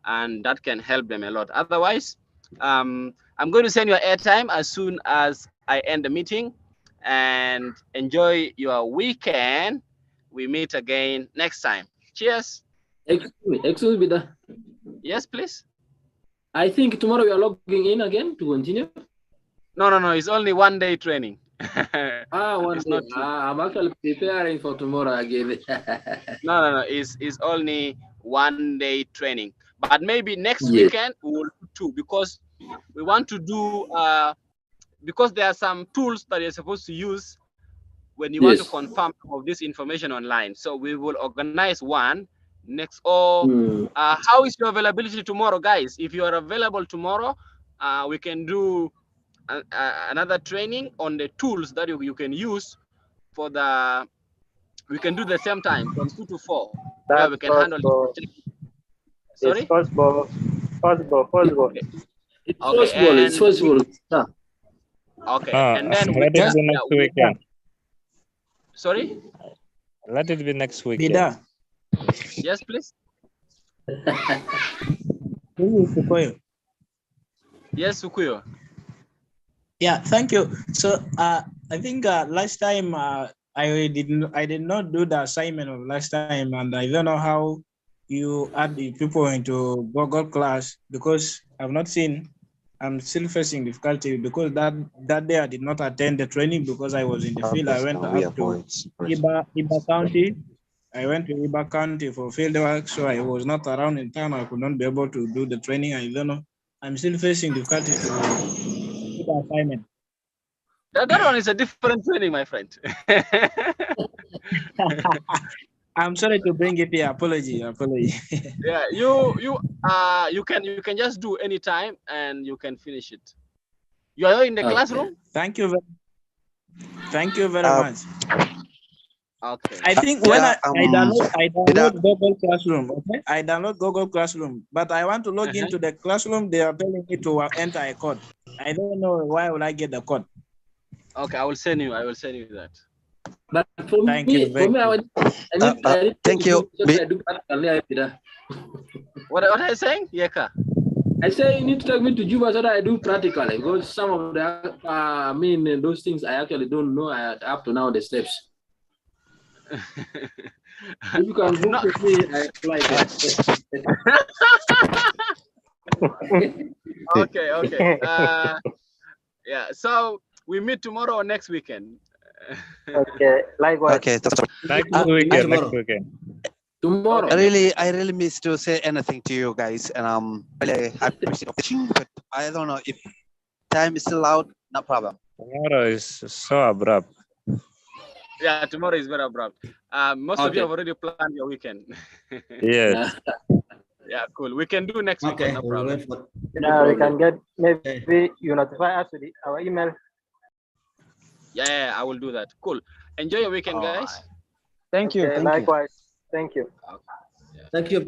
and that can help them a lot. Otherwise, I'm going to send you airtime as soon as I end the meeting, and enjoy your weekend. We meet again next time. Cheers. Excuse me, Bida. Yes, please. I think tomorrow we are logging in again to continue. No, it's only 1 day training. One day. I'm actually preparing for tomorrow again. No, it's only 1 day training. But maybe next weekend we will do 2, because we want to do because there are some tools that you're supposed to use when you want to confirm of this information online. So we will organize one next. Or how is your availability tomorrow, guys? If you are available tomorrow, we can do another training on the tools that you can use for the. We can do the same time from 2 to 4. Where we can handle. Sorry. It's possible. Okay. It's possible. Okay, and then let it be next weekend. Sorry? Let it be next weekend. Bida. Yes, please. This is Sukuyo. Yes, Sukuyo. Yeah, thank you. So I think last time I did not do the assignment of last time, and I don't know how you add the people into Google class, because I've not seen. I'm still facing difficulty because that day I did not attend the training because I was in the field. I went up to Iba County. I went to Iba County for field work, so I was not around in town. I could not be able to do the training. I don't know. I'm still facing difficulty to do the assignment. That one is a different training, my friend. I'm sorry to bring it here. Apology. Yeah, you can just do any time and you can finish it. You are in the classroom? Thank you. Thank you very much. Okay. I think when I download Google Classroom, okay? I download Google Classroom, but I want to log into the classroom. They are telling me to enter a code. I don't know why will I get the code. Okay, I will send you that. But for Thank me, you very I need thank you. What are you saying, Yeka? I say you need to take me to Juba so that I do practically, because some of the those things I actually don't know up to now the steps. If you can book with me, I apply that. Okay. Yeah, so we meet tomorrow or next weekend. Okay, likewise. Okay. Next weekend. Tomorrow. I really miss to say anything to you guys, and really appreciate it. But I don't know if time is still out. No problem. Tomorrow is so abrupt. Yeah, tomorrow is very abrupt. Most of you have already planned your weekend. Yes. Yeah, cool. We can do next weekend, no problem. Yeah, we can get, maybe you notify us with our email. Yeah, I will do that. Cool. Enjoy your weekend, guys. Thank you. Okay, likewise. Thank you. Thank you.